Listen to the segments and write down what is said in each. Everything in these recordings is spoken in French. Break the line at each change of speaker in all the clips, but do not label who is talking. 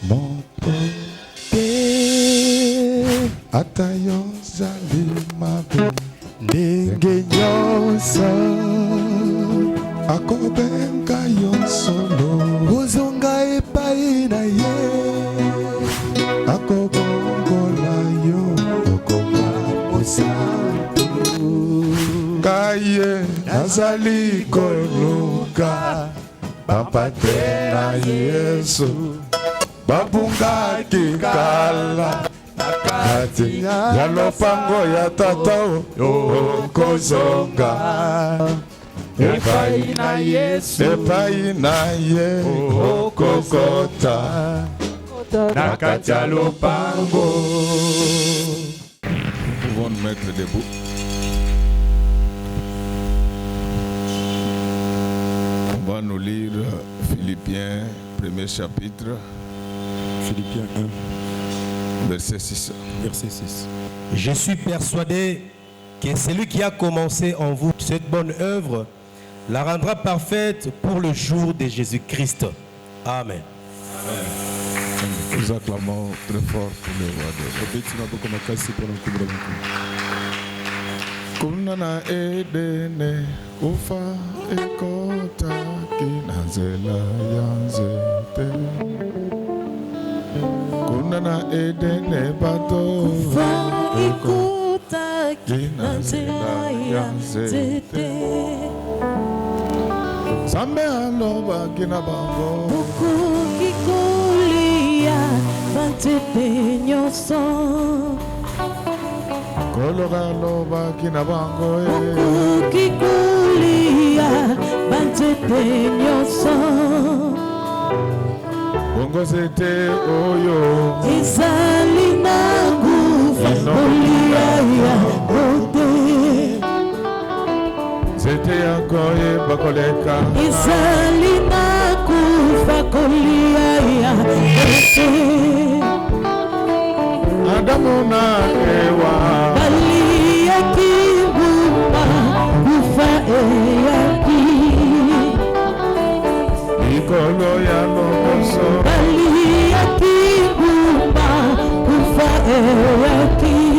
moto te atayo zali mabe ndenge nyonso akobenga yo solo ozonga epai na ye akobongola yo okoma mosantu kaye nazali koluka papa te na Yesu babungaki kala nakati ya lopango ya tata okozonga epai na Yesu epai na ye okokota nakati ya lopango. Nous pouvons nous mettre debout. On va nous lire Philippiens, premier chapitre.
Philippiens 1,
verset 6.
verset 6.
Je suis persuadé que celui qui a commencé en vous cette bonne œuvre la rendra parfaite pour le jour de Jésus-Christ. Amen.
Nous acclamons très fort pour le roi de l'eau. Kunana edene ufa ekota kinazela yanzete. Kunana edene bato
ufa ekota kinazela yanzete.
Sambe aloba kinabango
Bukuki kulia bantepe nyoso.
Kolora loba kinabango
Bukuki kulia bantepe nyoso.
bongo zete oyo
Izali na nguva kulia ya rote.
zete yakoye bakoleka
Izali na kufa kulia ya rote.
Adamu na Ewa
Bali ya kibumba kufa eyaki.
Ikolo ya lokoso
Bali ya kibumba kufa eyaki.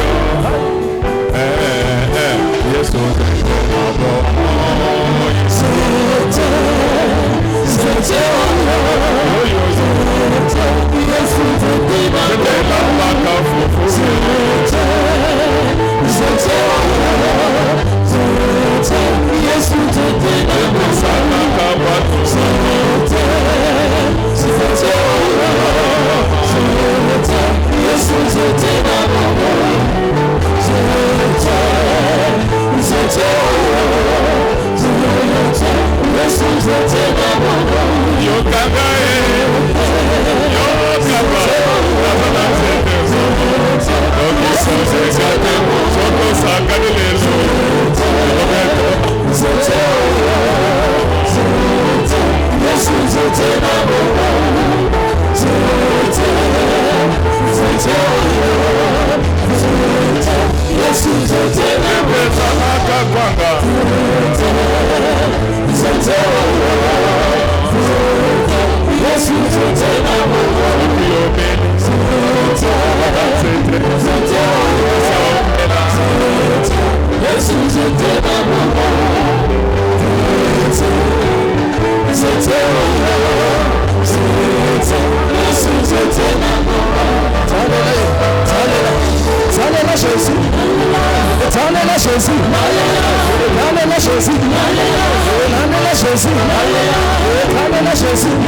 Yo Jésus. Éternel Jésus. Éternel Jésus. Éternel Jésus. Éternel Jésus.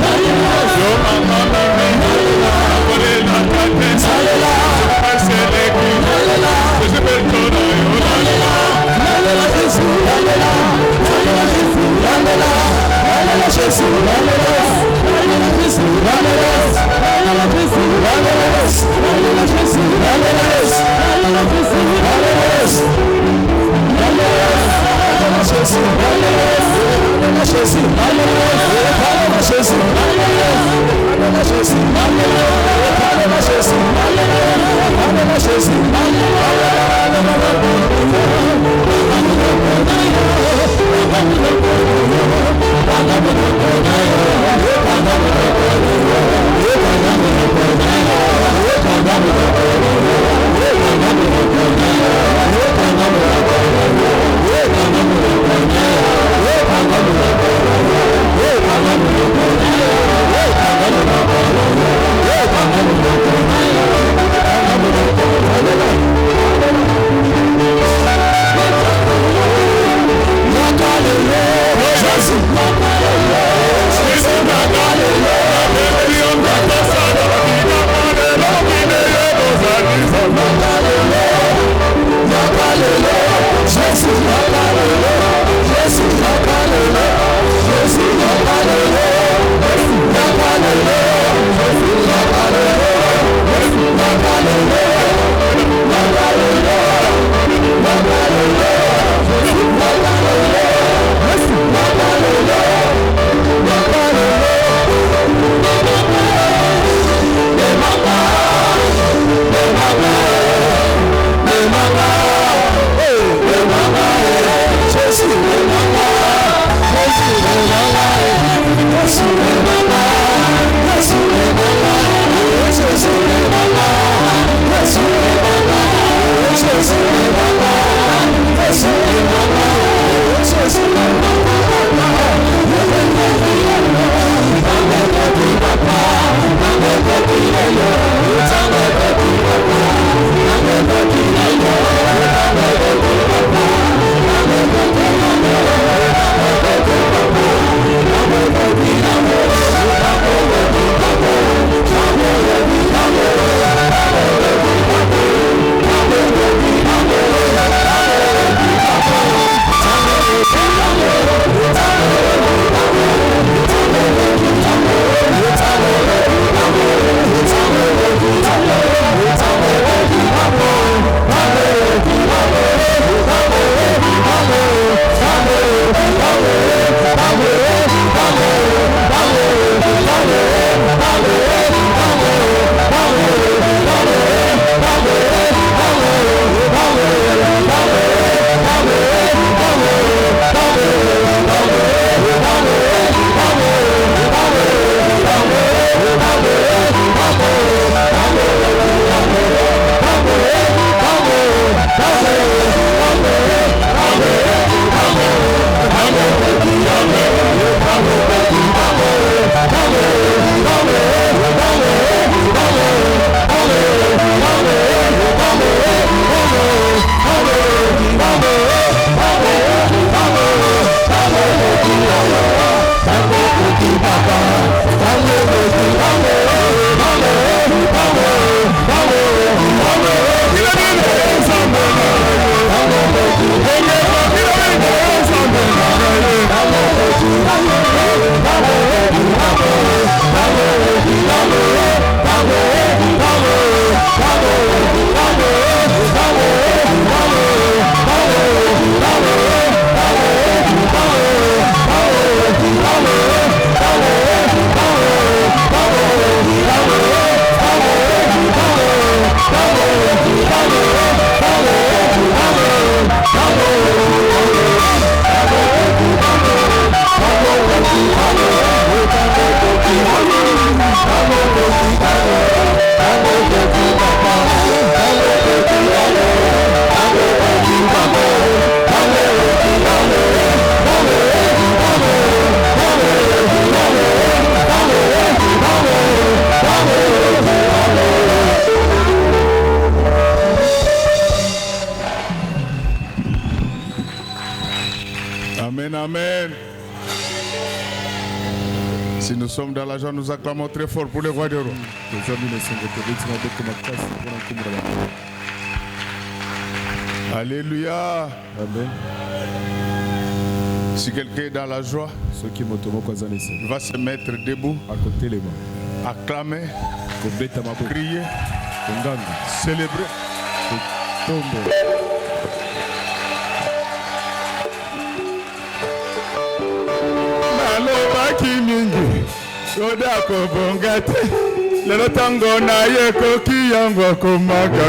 amen. Si nous sommes dans la joie, nous acclamons très fort pour le roi des rois. Alléluia.
Amen.
Si quelqu'un est dans la joie, il va se mettre debout, acclamer, crier, célébrer. Nalobaki mingi, soda kobongate, lelo tango na ye koki yango komaka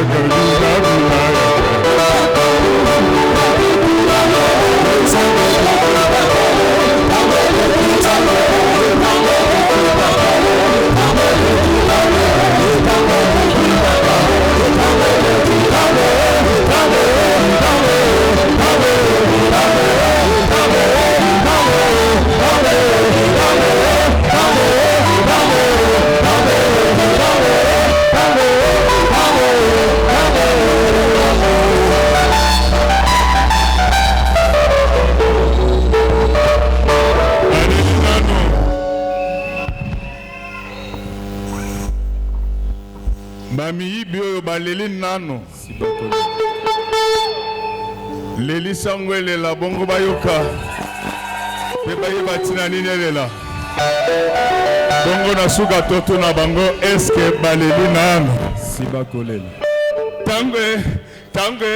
Bamiyibi oyo baleli nano leli sango elela bongo bayoka pe bayeba ntina nini elela bongo na suka toto na bango eske baleli nano
Sibakolela.
tango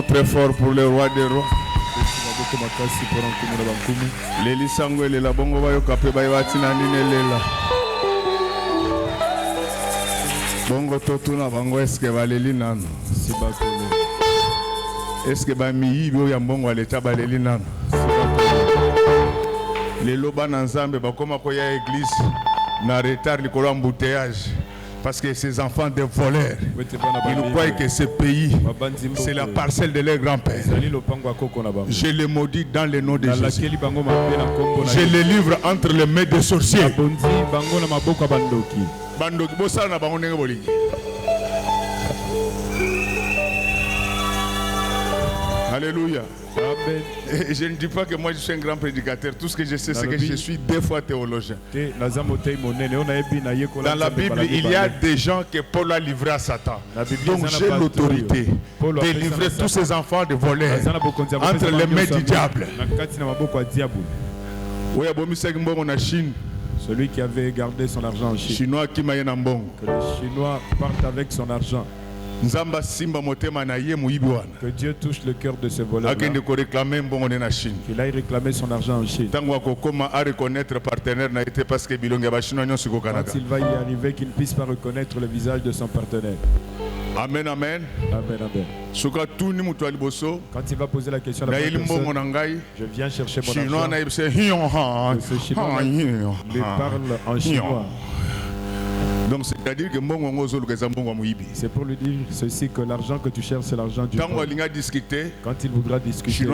très fort pour le roi des rois. Leli sango elela bongo bayoka pe bayeba ntina nini elela bongo totuna bango eske baleli nano eske bamiyibi oyo ya mbongo aleta baleli nano lelo bana nzambe bakoma koya église na retard likolo ya embouteillage parce que ces enfants de voleurs, ils croient que ce pays, c'est la parcelle de leur grand-père. Je les maudis dans le nom de Jésus. Je les livre entre les mains des sorciers. Alléluia. Amen. Et je ne dis pas que moi je suis un grand prédicateur. Tout ce que je sais, c'est que je suis deux fois théologien. Dans la Bible, il y a des gens que Paul a livrés à Satan. Donc j'ai l'autorité de livrer tous ces enfants de voleurs entre les mains du diable.
Celui qui avait gardé son argent en Chine. Que les Chinois partent avec son argent. Que Dieu touche le cœur de ce voleur. Qu'il aille réclamer son argent en Chine. Quand il va y arriver, qu'il ne puisse pas reconnaître le visage de son partenaire.
Amen, amen.
Amen, amen. Quand il va poser la question à la personne, je viens chercher mon argent. Ce Chinois lui parle en chinois.
Donc c'est-à-dire que
c'est pour lui dire ceci, que l'argent que tu cherches, c'est l'argent du monde. Quand il voudra discuter,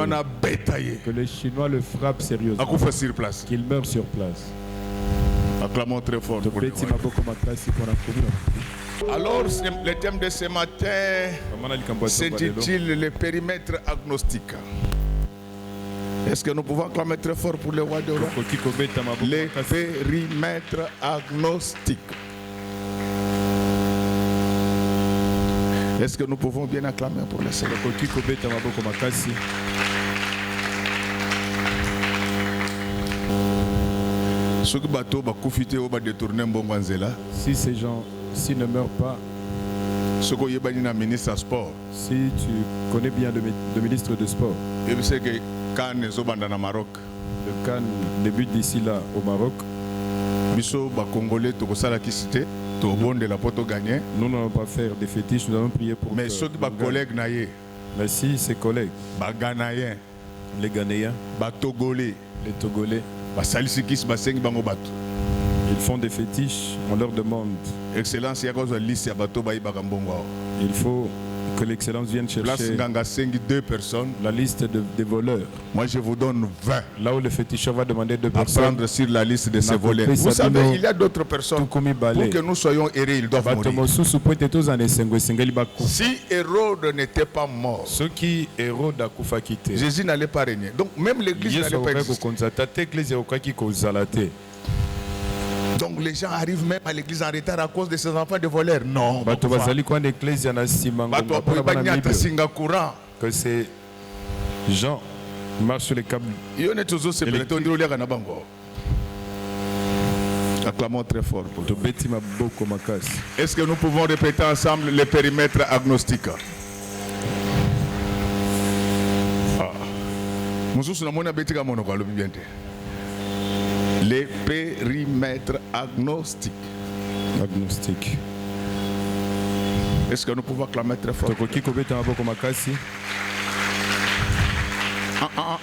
que les Chinois le frappent sérieusement, qu'il meurt sur place.
Acclamons très fort pour lui. Alors, le thème de ce matin s'intitule le périmètre agnostique. Est-ce que nous pouvons acclamer très fort pour le roi de roi? Le périmètre agnostique. Est-ce que nous pouvons bien acclamer pour le Seigneur?
Si ces gens ne meurent pas,
si tu
connais bien le ministre de sport,
le
CAN débute d'ici là au Maroc. Nous n'allons pas faire des fétiches, nous allons prier pour
mais
mais si ses collègues, les Ghanéens, les Togolais, ils font des fétiches, on leur demande.
Excellence,
il faut que l'excellence vienne chercher
2 personnes.
La liste des voleurs.
Moi je vous donne 20.
Là où le féticheur va demander 2 personnes.
À prendre sur la liste de ces voleurs. Vous savez, il y a d'autres personnes. Pour que nous soyons errés, ils doivent mourir. Si Hérode n'était pas mort, Jésus n'allait pas régner. Donc même l'église n'allait pas exister. Donc les gens arrivent même à l'église en retard à cause de ces enfants de voleurs. Non.
Que ces gens marchent sur les câbles.
Acclamons très fort. Est-ce que nous pouvons répéter ensemble le périmètre agnostique? Les périmètres agnostiques. Est-ce que nous pouvons acclamer très fort?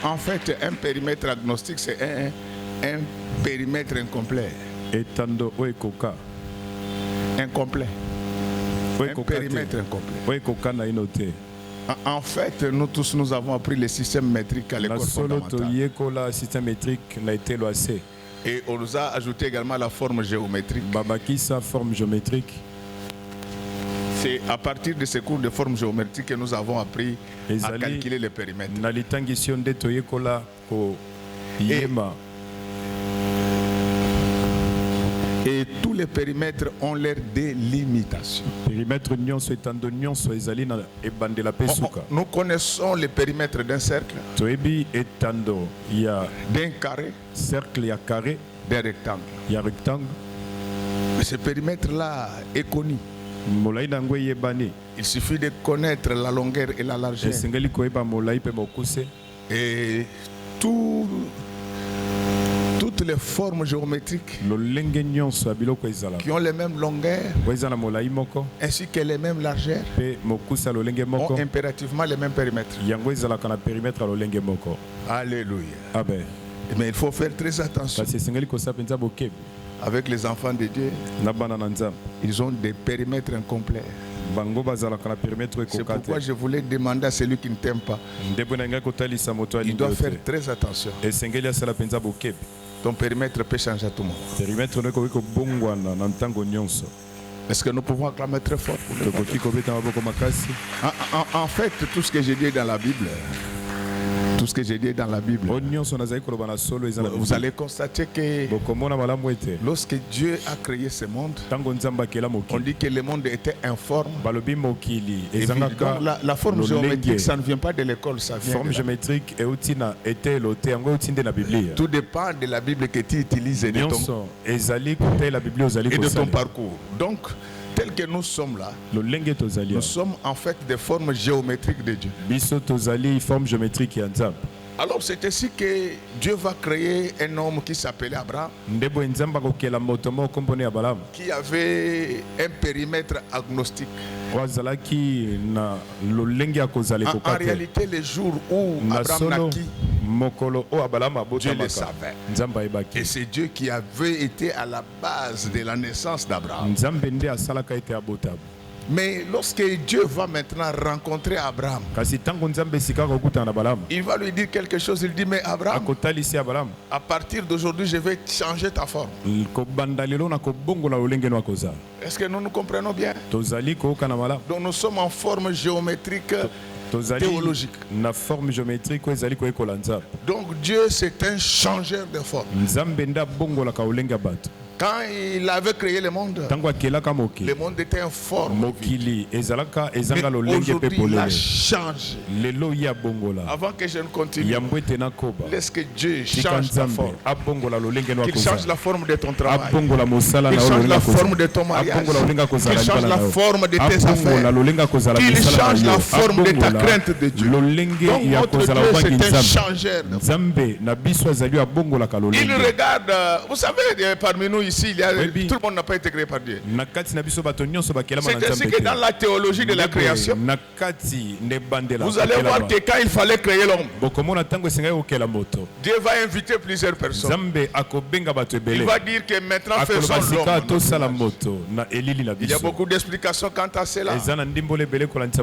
En fait, un périmètre agnostique, c'est un périmètre incomplet. Incomplet. Un périmètre incomplet. En fait, nous tous, nous avons appris le système métrique à l'école fondamentale. Et on nous a ajouté également la forme géométrique. C'est à partir de ces cours de forme géométrique que nous avons appris à calculer les périmètres. Et tous les périmètres ont leur délimitation. Nous connaissons le périmètre d'un cercle, d'un carré, d'un rectangle. Mais ce périmètre-là est connu. Il suffit de connaître la longueur et la largeur. Et toutes les formes géométriques qui ont les mêmes longueurs ainsi que les mêmes largeurs ont impérativement les mêmes périmètres. Alléluia. Mais il faut faire très attention. Avec les enfants de Dieu, ils ont des périmètres incomplets. C'est pourquoi je voulais demander à celui qui ne t'aime pas, il doit faire très attention. Ton périmètre peut changer à tout moment. Est-ce que nous pouvons acclamer très fort pour le en fait, tout ce que j'ai dit dans la Bible, vous allez constater que lorsque Dieu a créé ce monde, on dit que le monde était informe. Et donc, la forme géométrique, ça ne vient pas de l'école, ça vient tout dépend de la Bible que tu utilises et de ton parcours. Donc, tel que nous sommes là, nous sommes en fait des formes géométriques de Dieu. Alors c'est ainsi que Dieu va créer un homme qui s'appelait Abraham, qui avait un périmètre agnostique. En réalité, le jour où Abraham naquit, Dieu le savait. Et c'est Dieu qui avait été à la base de la naissance d'Abraham. Mais lorsque Dieu va maintenant rencontrer Abraham, il va lui dire quelque chose. Il dit, mais Abraham, à partir d'aujourd'hui, je vais changer ta forme. Est-ce que nous nous comprenons bien? Donc nous sommes en forme géométrique théologique. Donc Dieu c'est un changeur de forme. Quand il avait créé le monde était en forme. Mais aujourd'hui il a changé. Avant que je ne continue, laisse que Dieu change ta forme. Qu'il change la forme de ton travail. Qu'il change la forme de ton mariage. Qu'il change la forme de tes affaires. Qu'il change la forme de ta crainte de Dieu. Donc notre Dieu c'est un changeur. Il regarde, vous savez, parmi nous ici, il y a, tout le monde n'a pas été créé par Dieu. C'est ainsi que dans la théologie de la création, vous allez voir que quand il fallait créer l'homme, Dieu va inviter plusieurs personnes. Il va dire que maintenant faisons l'homme. Il y a beaucoup d'explications quant à cela.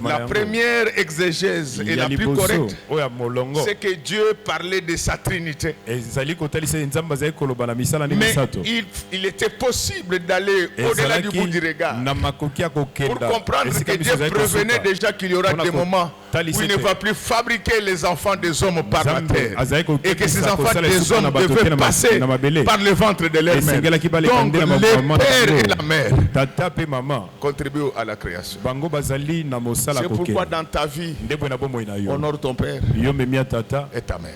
La première exégèse et la plus correcte, c'est que Dieu parlait de sa Trinité. Mais il était possible d'aller au-delà du bout du regard pour comprendre que Dieu prévenait déjà qu'il y aura des moments où il ne va plus fabriquer les enfants des hommes par la terre et que ces enfants des hommes devaient passer par le ventre de leur mère. Donc le père et la mère contribuent à la création. C'est pourquoi dans ta vie, honore ton père et ta mère.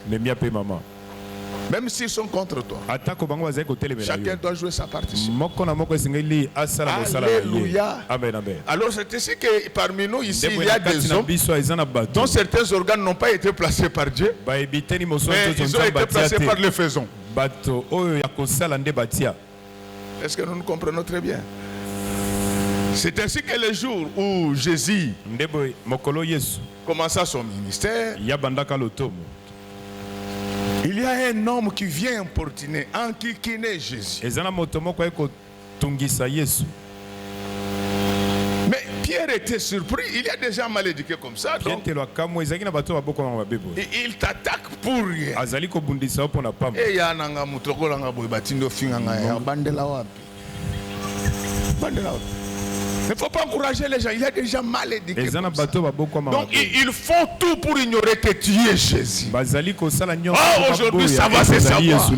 Même s'ils sont contre toi, chacun doit jouer sa partie. Alléluia. Alors c'est ici que parmi nous ici il y a des hommes dont certains organes n'ont pas été placés par Dieu, mais ils ont été placés par le faisons. Est-ce que nous nous comprenons très bien? C'est ainsi que le jour où Jésus commença son ministère, il y a un homme qui vient importuner, enquiquiner Jésus. Mais Pierre était surpris. Il a déjà mal éduqué comme ça. Donc il t'attaque pour rien. Et il ne faut pas encourager les gens. Il a déjà mal éduqué. Donc ils font tout pour ignorer que tu es Jésus. Oh, aujourd'hui ça va se savoir.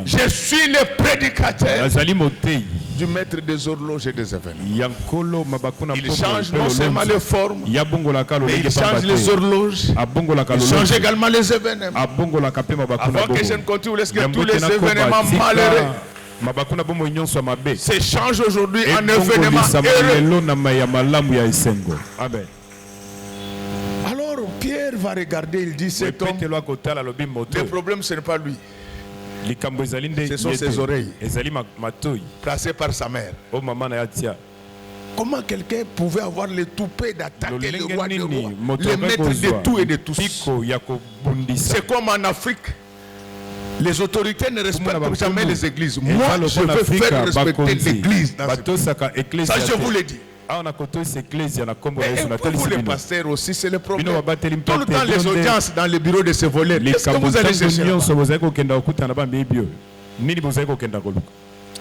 Je suis le prédicateur du maître des horloges et des événements. Il change non seulement les formes, mais il change les horloges. Il change également les événements. Avant que je ne continue, laisse que tous les événements malheureux se change aujourd'hui en événement heureux.
Amen.
Alors Pierre va regarder, il dit cet homme, le problème ce n'est pas lui, ce sont ses oreilles placées par sa mère. Comment quelqu'un pouvait avoir le toupet d'attaquer le roi des rois, le maître de tout et de tous? C'est comme en Afrique. Les autorités ne respectent jamais les églises. Moi, je veux faire respecter l'église. Ça, je vous l'ai dit. Et vous, les pasteurs aussi, c'est le problème. Tout le temps, les audiences dans les bureaux de ces volets. Est-ce que vous allez chercher là-bas?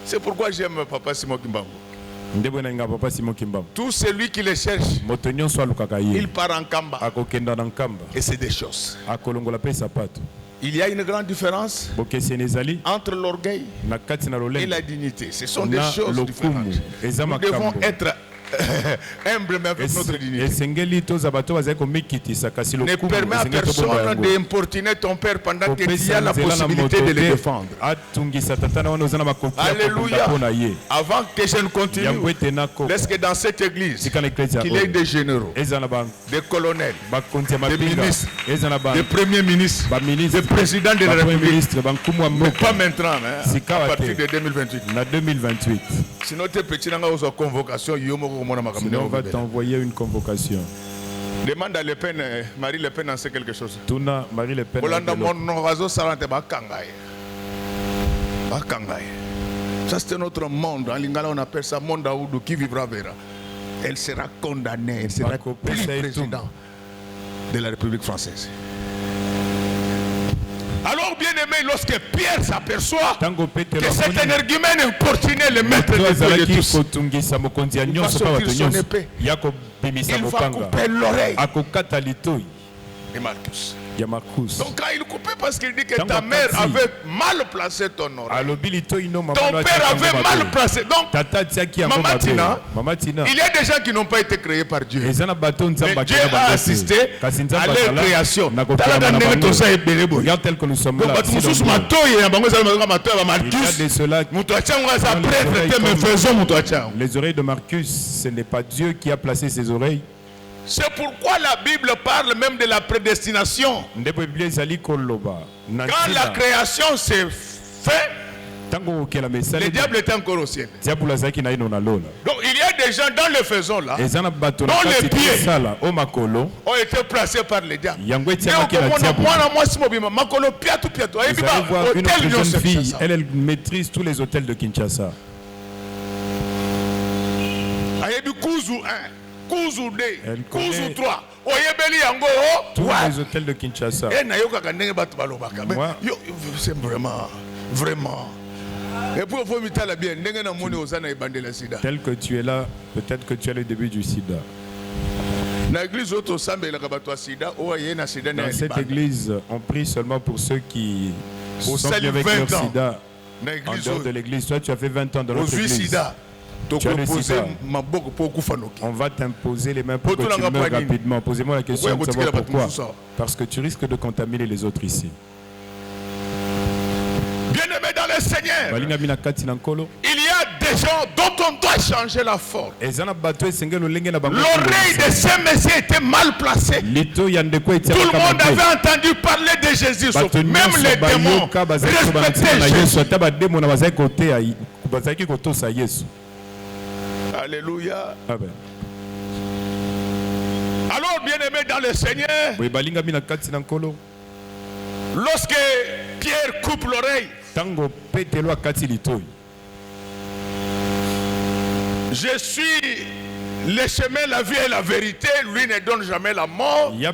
C'est pourquoi j'aime Papa Simon Kimbangu. Tout celui qui le cherche, il part en Kamba. Et c'est des choses. Il y a une grande différence entre l'orgueil et la dignité. Ce sont des choses différentes. Nous devons être humbles même avec notre dignité. Ne permets à personne d'importuner ton père pendant que tu as la possibilité de le défendre. Alléluia. Avant que je ne continue, laisse que dans cette église, qu'il y ait des généraux, des colonels, des ministres, des premiers ministres, des présidents de la République. Mais pas maintenant, à partir de 2028. Sinon, tes petits n'ont pas convocation.
Sinon, on va t'envoyer une convocation.
Demande à Le Pen, Marie Le Pen en sait quelque chose.
Tuna Marie Le Pen.
Ça c'est notre monde. En lingala on appelle ça monde à Oudou qui vivra verra. Elle sera condamnée, elle sera plus président de la République française. Alors bien aimé, lorsque Pierre s'aperçoit que cet énergumène importunait le maître de tous, il va sortir son épée. Il va couper l'oreille de Marcus. Donc quand il coupait parce qu'il dit que ta mère avait mal placé ton oreille. Ton père avait mal placé. Donc, Maman Tina, il y a des gens qui n'ont pas été créés par Dieu. Mais Dieu a assisté à leur création. Regarde tel que nous sommes là.
Les oreilles de Marcus, ce n'est pas Dieu qui a placé ses oreilles.
C'est pourquoi la Bible parle même de la prédestination. Quand la création s'est faite, le diable était encore au ciel. Donc il y a des gens dans le faisceau là, dont les pieds ont été placés par le diable.
Vous allez voir une autre jeune fille, elle maîtrise tous les hôtels de Kinshasa.
Kuzu 2, Kuzu 3,
tous les hôtels de Kinshasa.
C'est vraiment. Et pour
tel que tu es là, peut-être que tu es le début du sida. Dans cette église, on prie seulement pour ceux qui sont avec leur sida. En dehors de l'église, toi tu as fait 20 ans dans notre église. Tu as le sida. On va t'imposer les mains pour que tu meurs rapidement. Posez-moi la question de savoir pourquoi. Parce que tu risques de contaminer les autres ici.
Bien-aimé dans le Seigneur, il y a des gens dont on doit changer la forme. L'oreille de ces messieurs était mal placée. Tout le monde avait entendu parler de Jésus, sauf même les démons respectaient Jésus. Alléluia.
Amen.
Alors, bien-aimé dans le Seigneur, lorsque Pierre coupe l'oreille, je suis le chemin, la vie et la vérité, lui ne donne jamais la mort. Il va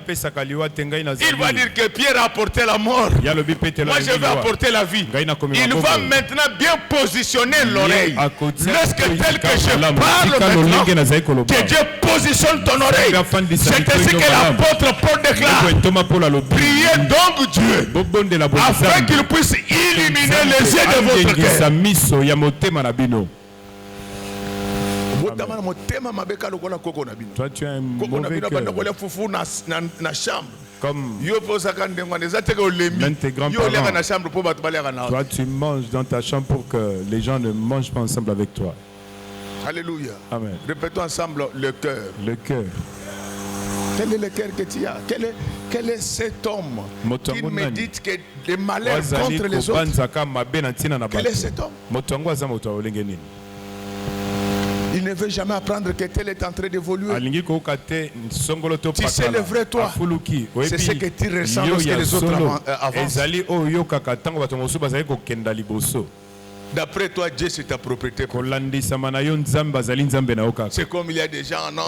dire que Pierre a apporté la mort. Moi je vais apporter la vie. Il va maintenant bien positionner l'oreille. Lorsque tel que je parle maintenant, que Dieu positionne ton oreille. C'est ainsi que l'apôtre Paul déclare. Priez donc Dieu afin qu'il puisse illuminer les yeux de votre cœur.
Toi tu as un mauvais cœur. Comme même tes grands-parents. Toi tu manges dans ta chambre pour que les gens ne mangent pas ensemble avec toi.
Alléluia.
Amen.
Répétons ensemble le cœur.
Le cœur.
Quel est le cœur que tu as? Quel est cet homme qui médite que les malheurs contre les autres? Quel est cet homme? Il ne veut jamais apprendre que tel est en train d'évoluer. Tu sais le vrai toi. C'est ce que tu ressens lorsque les autres avancent. D'après toi, Dieu c'est ta propriété. C'est comme il y a des gens, non,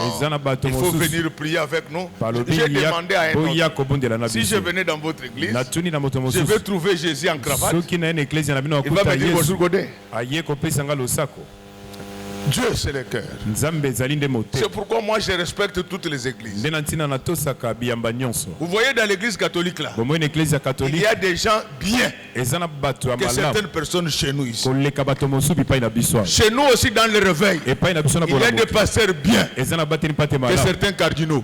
il faut venir prier avec nous. J'ai demandé à un autre, si je venais dans votre église, je vais trouver Jésus en cravate. Il va me dire bonjour Godé. Dieu c'est le cœur. C'est pourquoi moi je respecte toutes les églises. Vous voyez dans l'église catholique là, il y a des gens bien que certaines personnes chez nous ici. Chez nous aussi dans le réveil, il y a des pasteurs bien que certains cardinaux.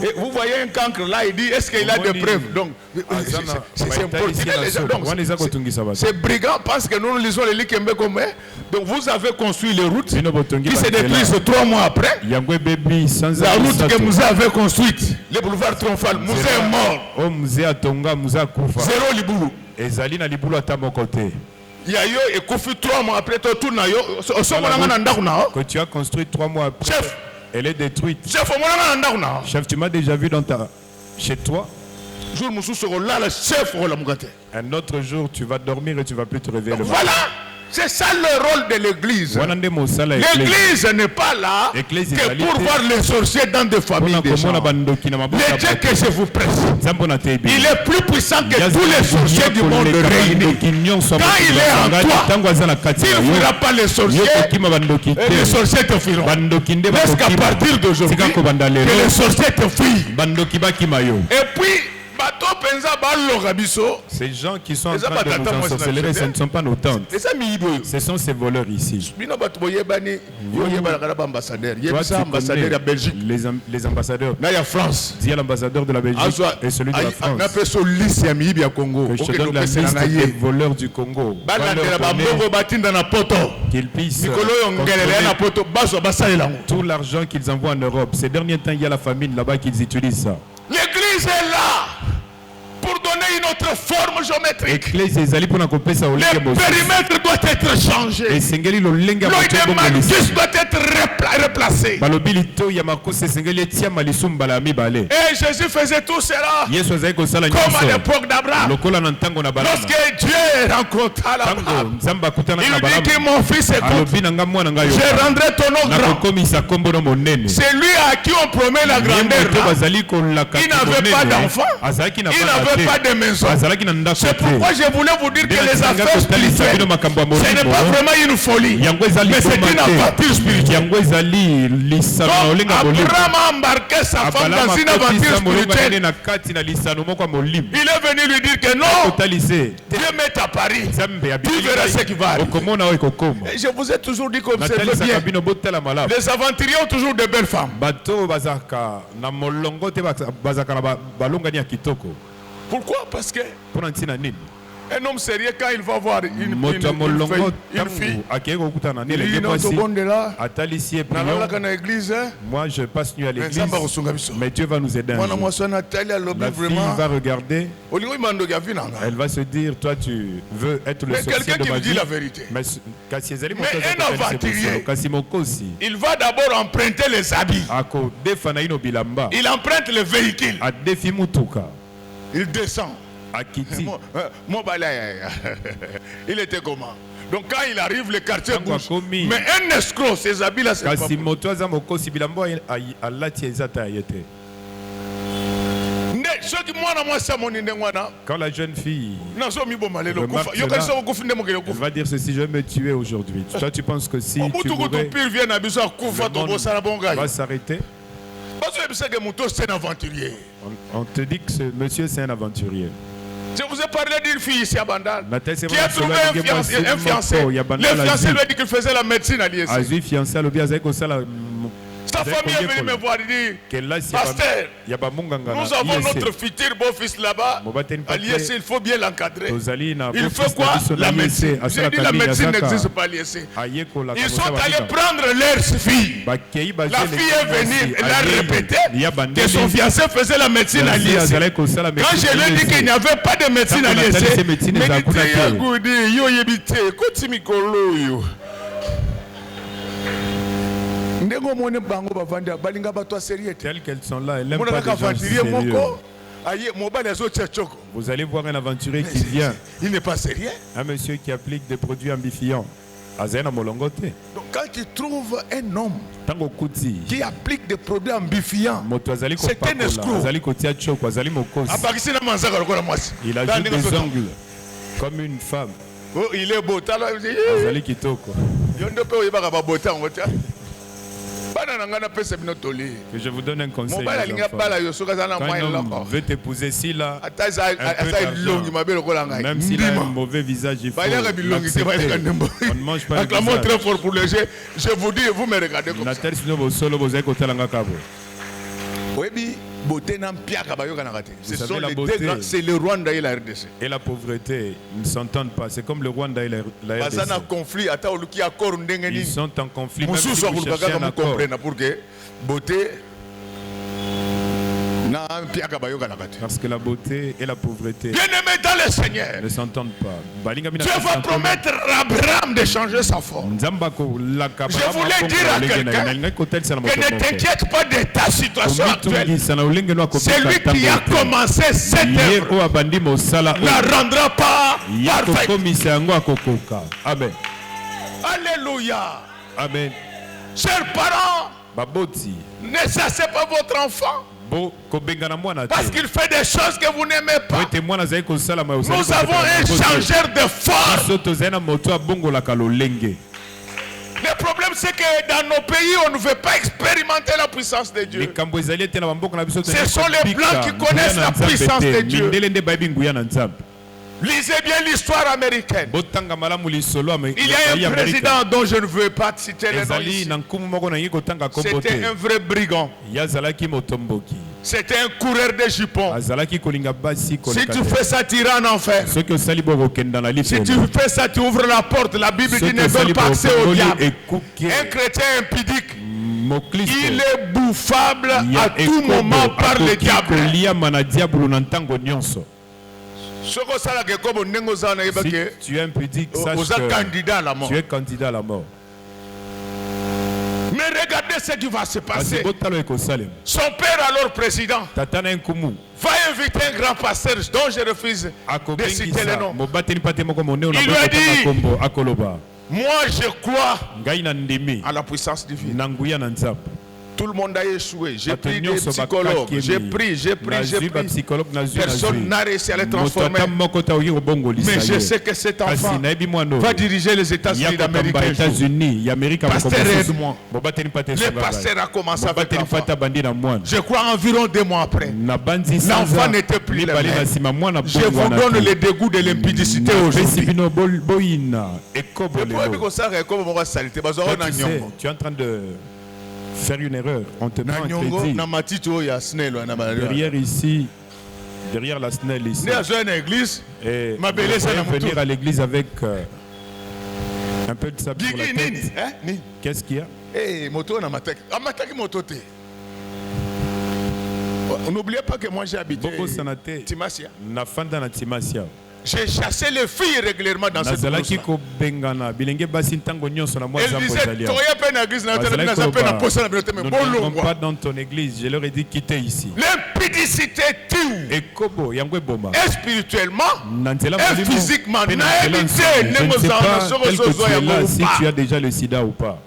Et vous voyez un cancre là, il dit est-ce qu'il a des preuves? Donc, ces brigands pensent que nous lisons les Likembe comme donc vous avez construit les routes qui se détruisent 3 mois après. La route que vous avez construite, le boulevard triomphal, Musée est mort. Zéro Liboulou. Yayo et Kofi 3 mois après, que
tu as construit 3 mois après.
Chef,
elle est détruite. Chef, tu m'as déjà vu chez toi. Un autre jour, tu vas dormir et tu ne vas plus te réveiller.
Voilà, c'est ça le rôle de l'église. L'église n'est pas là que pour voir les sorciers dans des familles des gens. Le Dieu que je vous presse, il est plus puissant que tous les sorciers du monde réunis. Quand il est en toi, s'il ne fera pas les sorciers, les sorciers te fuiront. Est-ce qu'à partir d'aujourd'hui, que les sorciers te fuient? Et puis,
ces gens qui sont en train de nous ensorceler, ce ne sont pas nos tantes. Ce sont ces voleurs ici.
Les
ambassadeurs.
Il y a France.
Il y a l'ambassadeur de la Belgique et celui de la France.
Que je te donne la liste des voleurs du Congo.
Qu'ils puissent tout l'argent qu'ils envoient en Europe. Ces derniers temps, il y a la famine là-bas qu'ils utilisent ça.
L'église est là pour donner une autre forme géométrique. Le périmètre doit être changé. Le démarquis doit être replacé. Et Jésus faisait tout cela comme à l'époque d'Abraham. Lorsque Dieu rencontra l'Abraham, il lui dit que mon fils écoute, je rendrai ton nom grand. C'est lui à qui on promet la grandeur. Il n'avait pas d'enfant. Il n'avait pas de maison. C'est pourquoi je voulais vous dire que les affaires spirituelles, ce n'est pas vraiment une folie, mais c'est une aventure spirituelle. Donc Abraham a embarqué sa femme dans une aventure spirituelle. Il est venu lui dire que non, Dieu met à Paris, tu verras ce qui va arriver. Et je vous ai toujours dit comme c'est bien, les aventuriers ont toujours de belles femmes. Pourquoi? Parce que un homme sérieux, quand il va voir une fille, il dit non, tout le monde est là.
Moi je passe nuit à l'église, mais Dieu va nous aider. La fille va regarder, elle va se dire, toi tu veux être le sorcier de ma vie. Mais un
aventurier, il va d'abord emprunter les habits, il emprunte le véhicule, il descend. Il était comment? Donc quand il arrive, le quartier bouge. Mais un escroc, ses habits là, c'est pas bon.
Quand la jeune fille va dire ceci, je vais me tuer aujourd'hui. Toi tu penses que si tu mourrais, va s'arrêter? On te dit que ce monsieur c'est un aventurier.
Je vous ai parlé d'une fille ici à Bandal qui a trouvé un fiancé. Le fiancé lui a dit qu'il faisait la médecine à l'ISC. Sa famille est venue me voir et dit, pasteur, nous avons notre futur beau-fils là-bas. À l'ISC, il faut bien l'encadrer. Il faut quoi? La médecine. J'ai dit la médecine n'existe pas à l'ISC. Ils sont allés prendre leur fille. La fille est venue, elle a répété que son fiancé faisait la médecine à l'ISC. Quand je lui ai dit qu'il n'y avait pas de médecine à l'ISC, il m'a dit,
telles qu'elles sont là, elle n'aime pas des gens sérieux. Vous allez voir un aventurier qui vient.
Il n'est pas sérieux.
Un monsieur qui applique des produits ambifiants.
Donc quand tu trouves un homme qui applique des produits ambifiants, c'est un escroc.
Il a juste des ongles comme une femme.
Oh, il est beau.
Que je vous donne un conseil. Quand un homme veut t'épouser, si là, même s'il a un mauvais visage, il faut l'accepter. On ne mange pas le visage.
Très fort pour les jeux. Je vous dis, vous me regardez comme ça. C'est le Rwanda et la RDC.
Et la pauvreté, ils ne s'entendent pas. C'est comme le Rwanda et la RDC. Ils sont en conflit. Même si vous cherchez un accord. Parce que la beauté et la pauvreté ne s'entendent pas.
Dieu va promettre à Abraham de changer sa forme. Je voulais dire à quelqu'un que ne t'inquiète pas de ta situation actuelle. C'est lui qui a commencé cette œuvre. Ne la rendra pas parfaite.
Amen.
Alléluia.
Amen.
Chers parents, ne chassez pas votre enfant. Parce qu'il fait des choses que vous n'aimez pas. Nous avons un changeur de force. Le problème, c'est que dans nos pays, on ne veut pas expérimenter la puissance de Dieu. Ce sont les Blancs qui connaissent la puissance de Dieu. Lisez bien l'histoire américaine. Il y a un président dont je ne veux pas citer le nom ici. C'était un vrai brigand. C'était un coureur de jupons. Si tu fais ça, tu iras en enfer. Si tu fais ça, tu ouvres la porte. La Bible dit ne donne pas accès au diable. Un chrétien impudique, il est bouffable à tout moment par le diable. Si
tu es impudique, sache que tu es candidat à la mort.
Mais regardez ce qui va se passer. Son père, alors président, va inviter un grand pasteur dont je refuse de citer le nom. Il lui a dit, moi je crois à la puissance divine. Tout le monde a échoué. J'ai pris des psychologues. J'ai pris. Personne n'a réussi à les transformer. Mais je sais que cet enfant va diriger les États-Unis d'Amérique. Pasteur, aide-moi. Le pasteur a commencé avec l'enfant. Je crois environ 2 mois après. L'enfant n'était plus le même. Je vous donne le dégoût de l'impudicité aujourd'hui.
Tu es en train de faire une erreur. On te prend un crédit. Derrière ici, derrière la snelle ici. Et on va venir à l'église avec un peu de sable sur la tête. Qu'est-ce qu'il y a?
N'oubliez pas que moi j'ai habité
Timasia.
J'ai chassé les filles régulièrement dans cette brousse. Elle disait,
nous ne pas dans ton église. Je leur ai dit quitter ici.
L'impudicité tue. Et spirituellement, et physiquement.
Je ne sais pas quel que tu es là, si tu as déjà le sida ou pas.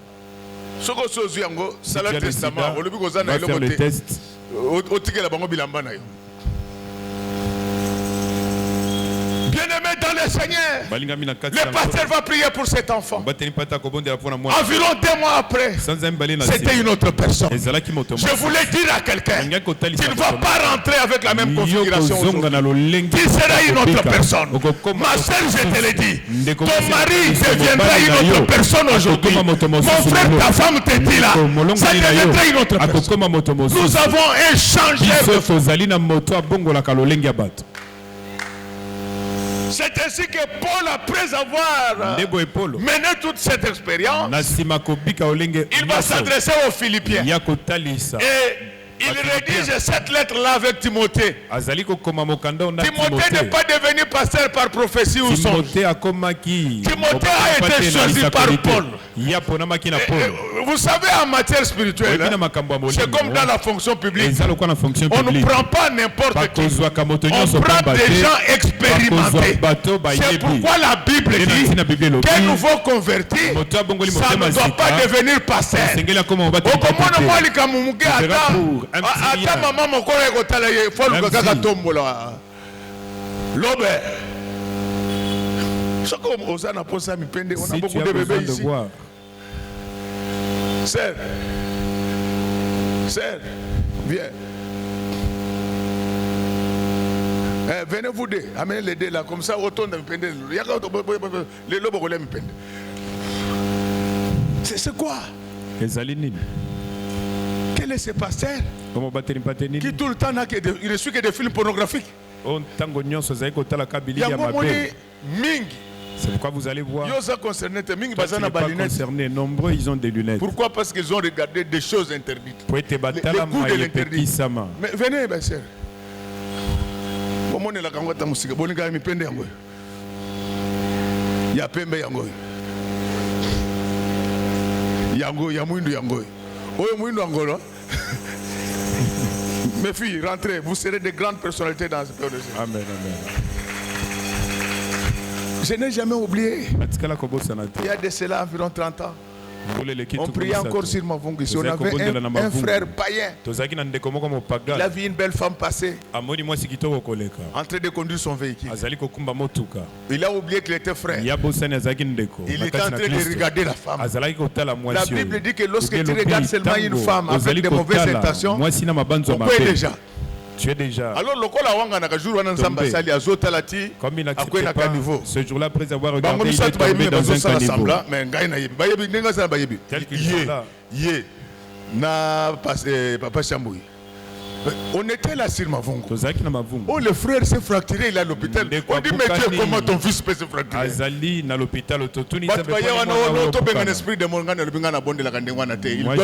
Si tu as le sida, va faire le test. Bien-aimé dans le Seigneur, le pasteur va prier pour cet enfant. Environ 2 mois après, c'était une autre personne. Je voulais dire à quelqu'un, tu ne vas pas rentrer avec la même configuration aujourd'hui. Tu seras une autre personne. Ma soeur, je te l'ai dit, ton mari deviendra une autre personne aujourd'hui. Mon frère, ta femme te dit là, ça deviendra une autre personne. Nous avons un changeur de force. C'est ainsi que Paul, après avoir mené toute cette expérience, il va s'adresser aux Philippiens. Et il rédige cette lettre-là avec Timothée. Timothée n'est pas devenu pasteur par prophétie ou songe. Timothée a été choisi par Paul. Vous savez, en matière spirituelle, c'est comme dans la fonction publique. On ne prend pas n'importe qui. On prend des gens expérimentés. C'est pourquoi la Bible dit qu'un nouveau converti, ça ne doit pas devenir pasteur. Ata maman mokolo ekotala ye foluka kaka tombola lobe soko ozana posa mipende on a beaucoup de bébés ici. Sœur, viens. Venez vous deux, amenez les deux là comme ça retourne mipende les lobes relèvent mipende. C'est quoi? Quel est ce pasteur? Qui tout le temps il ne suit que des films pornographiques.
C'est pourquoi vous allez voir.
Concernés,
nombreux, ils ont des lunettes.
Pourquoi? Parce qu'ils ont regardé des choses interdites. Les coups de l'interdit. Mais venez, ma sœur. Mes filles, rentrez, vous serez de grandes personnalités dans ce pays.
Amen, amen.
Je n'ai jamais oublié. Il y a de cela environ 30 ans. On priait encore sur Mavungu. Si on avait un frère païen, il a vu une belle femme passer en train de conduire son véhicule. Il a oublié qu'il était frère. Il était en train de regarder la femme. La Bible dit que lorsque tu regardes seulement une femme avec de mauvaises intentions, on peut déjà.
Tu es déjà.
Alors, comme il n'acceptait pas
ce jour-là, après avoir regardé, il est tombé dans un caniveau.
On était là sur Mavungu. Oh, le frère s'est fracturé, il est à l'hôpital. On dit, mais Dieu, comment ton fils peut se fracturer? Il doit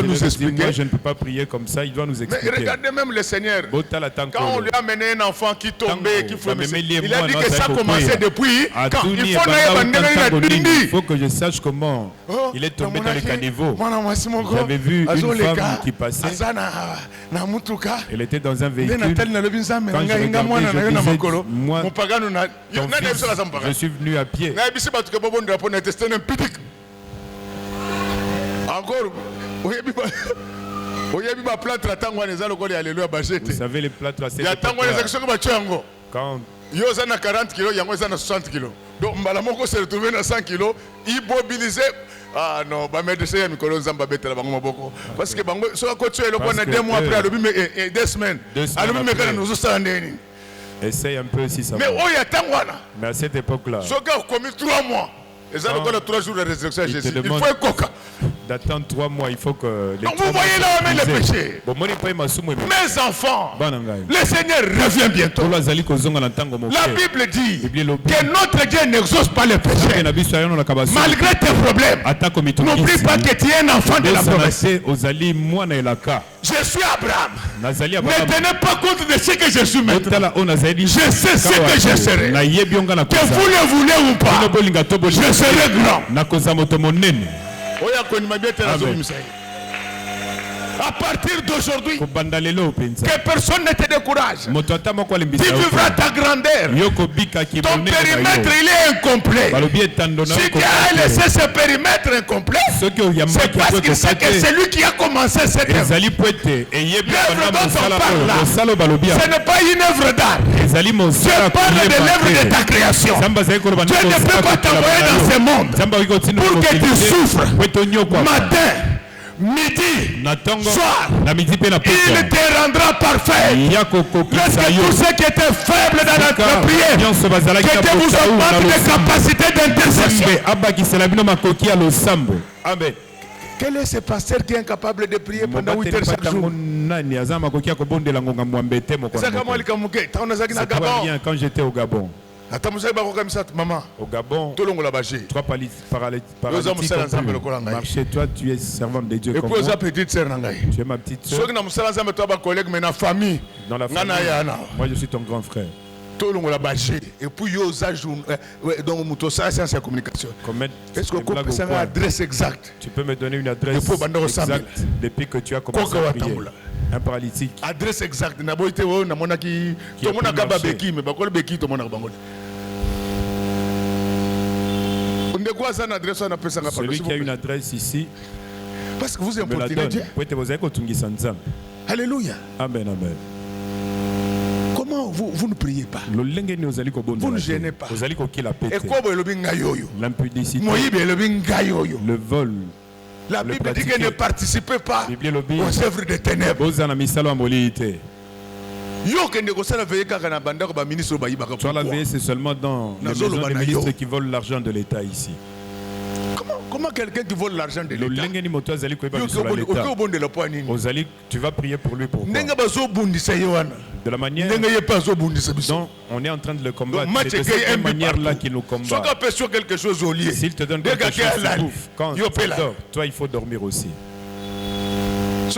nous expliquer.
Moi, je ne peux pas prier comme ça, il doit nous expliquer.
Mais regardez même le Seigneur. Quand on lui a amené un enfant qui tombait, qui flammait, il a dit que ça a commencé depuis.
Il faut que je sache comment il est tombé dans le caniveau. J'avais vu une femme qui passait. Elle était dans un véhicule. Quand je regardais, moi, je suis venu à pied.
Encore, vous
savez les plats tracés. Quand
yo zana 40 kg, yango zana 60 kg. Donc Malamoko s'est retrouvé dans 100 kg, immobilisé. Ah non, bah médecin ya mikolo nzamba betela bango maboko. Parce que bango so ko tuer le point 2 mois après, alobime 2 semaines. Alobime mekana nous ça ndeni.
Essaye un peu si ça.
Mais oh ya tangwana.
Mais à cette époque-là.
So gars commis 3 mois. Et ça encore 3 jours de résurrection à Jésus. Il faut un coca.
D'attendre 3 mois, il faut que.
Donc vous voyez là où est le péché. Mes enfants, le Seigneur revient bientôt. La Bible dit que notre Dieu n'exauce pas les péchés. Malgré tes problèmes, n'oublie pas que tu es un enfant de la promesse. Je suis Abraham. Ne tenez pas compte de ce que je suis maintenant. Je sais ce que je serai. Que vous le voulez ou pas, je serai grand. À partir d'aujourd'hui, que personne ne te décourage. Tu vivras ta grandeur. Ton périmètre il est incomplet. Si tu as laissé ce périmètre incomplet, c'est parce que c'est que c'est lui qui a commencé cette œuvre. L'œuvre dont on parle là, ce n'est pas une œuvre d'art. Je parle de l'œuvre de ta création. Dieu ne peut pas t'envoyer dans ce monde pour que tu souffres matin, midi, soir. Il te rendra parfait. Laissez tous ceux qui étaient faibles dans notre prière, que Dieu vous augmente des capacités d'intercession.
Amen.
Quel est ce pasteur qui est incapable de prier pendant 8 heures chaque jour?
C'est pas bien quand j'étais au Gabon.
Maman,
au Gabon, 3 paralytiques marchaient. Toi, tu es servante de Dieu comme moi. Tu es ma petite soeur. Dans la famille, moi je suis ton grand frère.
Et puis donc c'est communication. Est-ce que tu peux une adresse exacte?
Tu peux me donner une adresse exacte depuis que tu as commencé à prier. Un paralytique.
Adresse exacte.
Celui qui a une adresse ici,
parce que vous importunez Dieu. Alléluia.
Amen, amen.
Comment vous ne priez pas? Vous ne gênez pas. Et quoi
l'impudicité, le vol.
La Bible dit que ne participez pas aux œuvres des ténèbres.
Toi, la veille, c'est seulement dans les maisons des ministres qui volent l'argent de l'État ici.
comment quelqu'un qui vole l'argent de l'État,
tu vas prier pour lui pourquoi? De la manière dont on est en train de le combattre, c'est de cette manière-là qu'il nous combat. S'il te donne quelque chose, tu bouffes. Quand tu dors, toi il faut dormir aussi. Il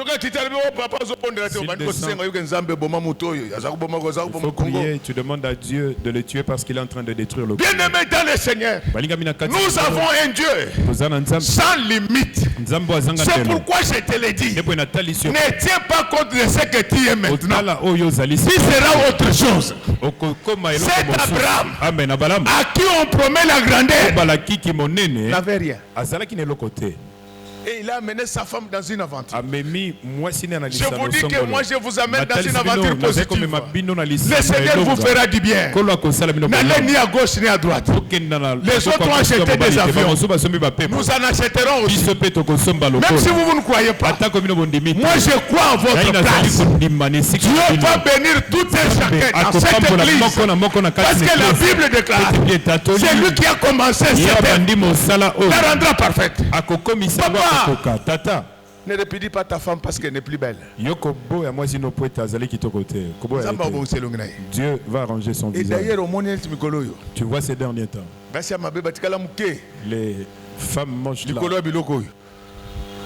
faut prier, tu demandes à Dieu de le tuer parce qu'il est en train de détruire le
pays. Bien-aimé dans le Seigneur, nous avons un Dieu sans limite. C'est pourquoi je te l'ai dit. Ne tiens pas compte de ce que tu es maintenant. Il sera autre chose. C'est Abraham à qui on promet la grandeur n'avait rien. Et il a amené sa femme dans une aventure. Je vous dis que moi je vous amène dans une aventure positive. Le Seigneur vous fera du bien. N'allez ni à gauche ni à droite. Les autres ont acheté des avions. Nous en achèterons aussi. Même si vous ne croyez pas, moi je crois en votre place. Dieu va bénir tout un chacun dans cette église. Parce que la Bible déclare, c'est lui qui a commencé cette œuvre. La rendra parfaite. Papa,
Tata,
ne répudie pas ta femme parce qu'elle n'est plus belle.
Dieu va arranger son visage.
Et d'ailleurs,
tu vois ces derniers temps, les femmes moches là,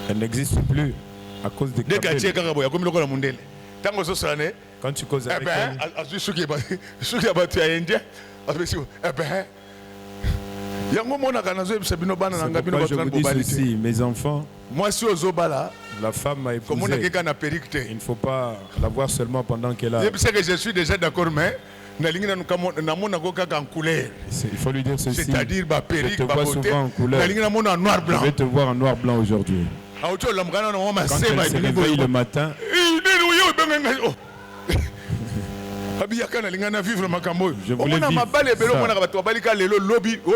elles n'existent plus à cause des cabelles. Quand tu causes avec ceci, mes enfants, la femme m'a épousé. Il ne faut pas la voir seulement pendant qu'elle a...
Je suis déjà d'accord, mais il
faut lui dire ceci.
C'est-à-dire
je te vois souvent en couleur. Je vais te voir en noir blanc aujourd'hui. Quand elle se réveille le matin, je voulais vivre ça.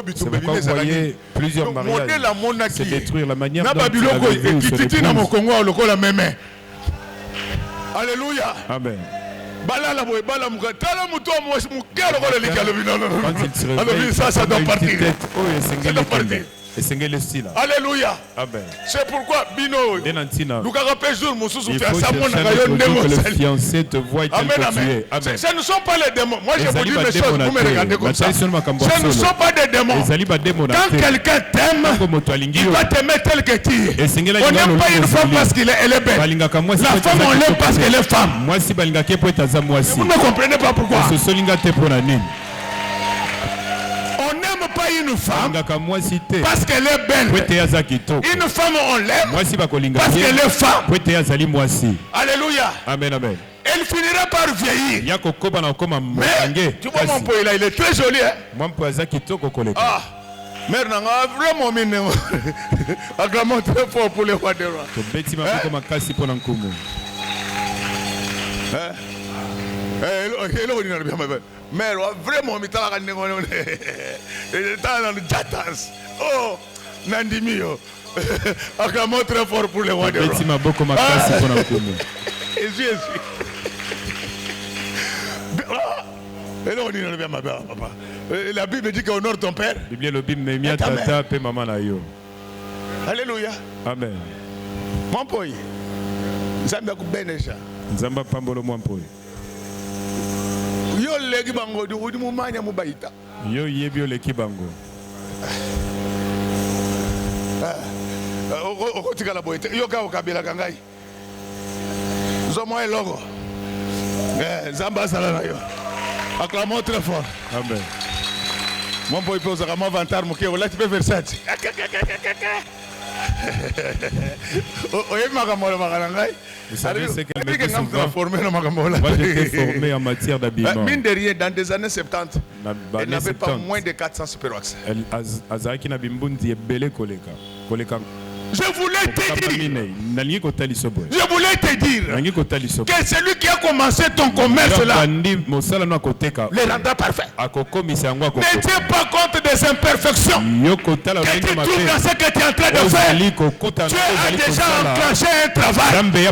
C'est pourquoi vous voyez plusieurs mariages se détruire la manière dont tu avais vu se détruire.
Alléluia.
Amen.
Quand il se réveille, ça doit partir. Ça doit partir. Alléluia.
Amen.
C'est pourquoi Bino, il faut
que le fiancé te voie tel que tu es. Amen.
Ce ne sont pas les démons. Moi je vous dis les choses, vous me regardez comme ça. Ce ne sont pas des démons. Quand quelqu'un t'aime, il va t'aimer tel que tu es. On n'aime pas une femme parce qu'elle est belle. La femme on l'aime parce qu'elle est femme. Vous ne comprenez pas pourquoi. On n'aime pas une femme parce qu'elle est belle. Une femme on l'aime parce qu'elle est femme. Alléluia.
Amen, amen.
Elle finira par vieillir. Mais tu vois mon poil là, il est très joli. Hein? Ah, mère n'a vraiment mis acclamons très fort pour les rois des rois. Mère, vraiment, il oh, Nandimio. Acclamons très fort pour les rois des rois. La Bible dit qu'honore ton père. Alléluia.
Amen.
Mon poy. Zamba kubenesha.
Zamba pambolo mon poy.
Yo legi bango du udi mumanya mubaita.
Yo yebio leki bango.
Okotika la boite. Yo ka okabela kangai. Zomo elogo. Zamba salana yo. Acclamons très fort.
Amen.
Mon boy pose à moi vantar moké wala tu peux Versace.
Vous savez ce qu'elle me dit souvent.
Moi
j'étais formé en matière d'habillement.
Mine de rien, dans des années 70, elle n'avait pas moins de 400 superwax. Je voulais te dire que celui qui a commencé ton commerce là, le rendra parfait. Ne tiens pas compte des imperfections que tu trouves dans ce que tu es en train de faire. Dieu a déjà enclenché un travail. Dieu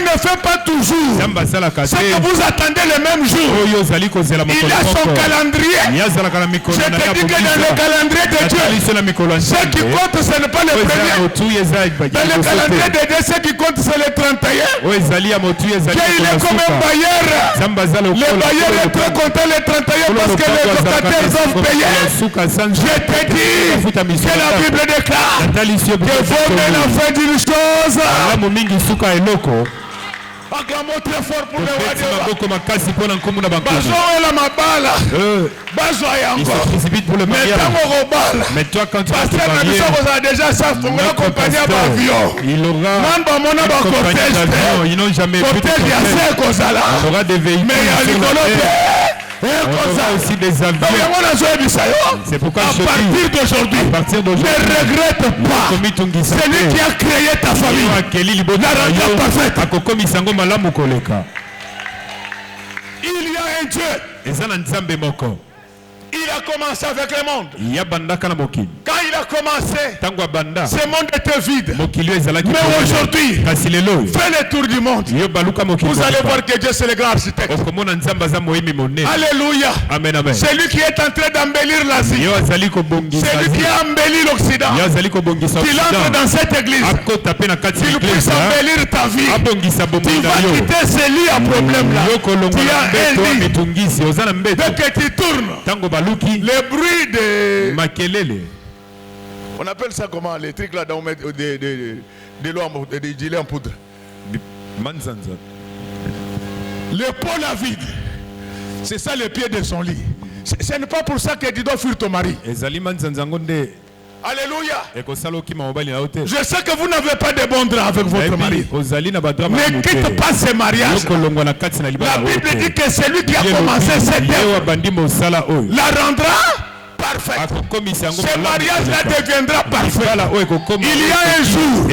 ne fait pas toujours ce que vous attendez le même jour. Il a son calendrier. Je te dis que dans le calendrier de Dieu, ce qui compte ce n'est pas le premier. Dans le calendrier de Dieu, ce qui compte c'est le 31. Il est comme un bailleur. Le bailleur est très content le 31 parce que les locataires doivent payer. Je te dis que la Bible déclare que vous êtes la fin d'une chose. Acclamons très fort pour le roi des rois.
Il se précipite pour le mariage. Mais toi, quand tu vas te marier, il aura un cortège. Ils n'ont jamais vu de cortège. On aura des véhicules sur la terre. On aura aussi des avions. C'est pourquoi je dis, à partir d'aujourd'hui,
ne regrette pas. Celui qui a créé ta famille la rendra parfaite. Il y a un Dieu. Il a commencé avec le monde. Quand il a commencé, ce monde était vide. Mais aujourd'hui, fais le tour du monde. Vous allez voir que Dieu c'est le grand architecte. Alléluia.
Amen, amen.
C'est lui qui est en train d'embellir l'Asie. C'est lui qui a embelli l'Occident. Qu'il entre dans cette église. Qu'il puisse embellir ta vie. Tu vas quitter ce lit à problème là. Tu as un lit. Dès que tu tournes, le bruit de... On appelle ça comment? Les trucs là, on met des gilets en poudre. Le pôle à vide. C'est ça le pied de son lit. Ce n'est pas pour ça que tu dois fuir ton mari. Alléluia. Je sais que vous n'avez pas de bons draps avec votre mari. Ne quitte pas ce mariage. La Bible dit que celui qui a commencé cette œuvre la rendra parfaite. Ce mariage-là deviendra parfait. Il y a un jour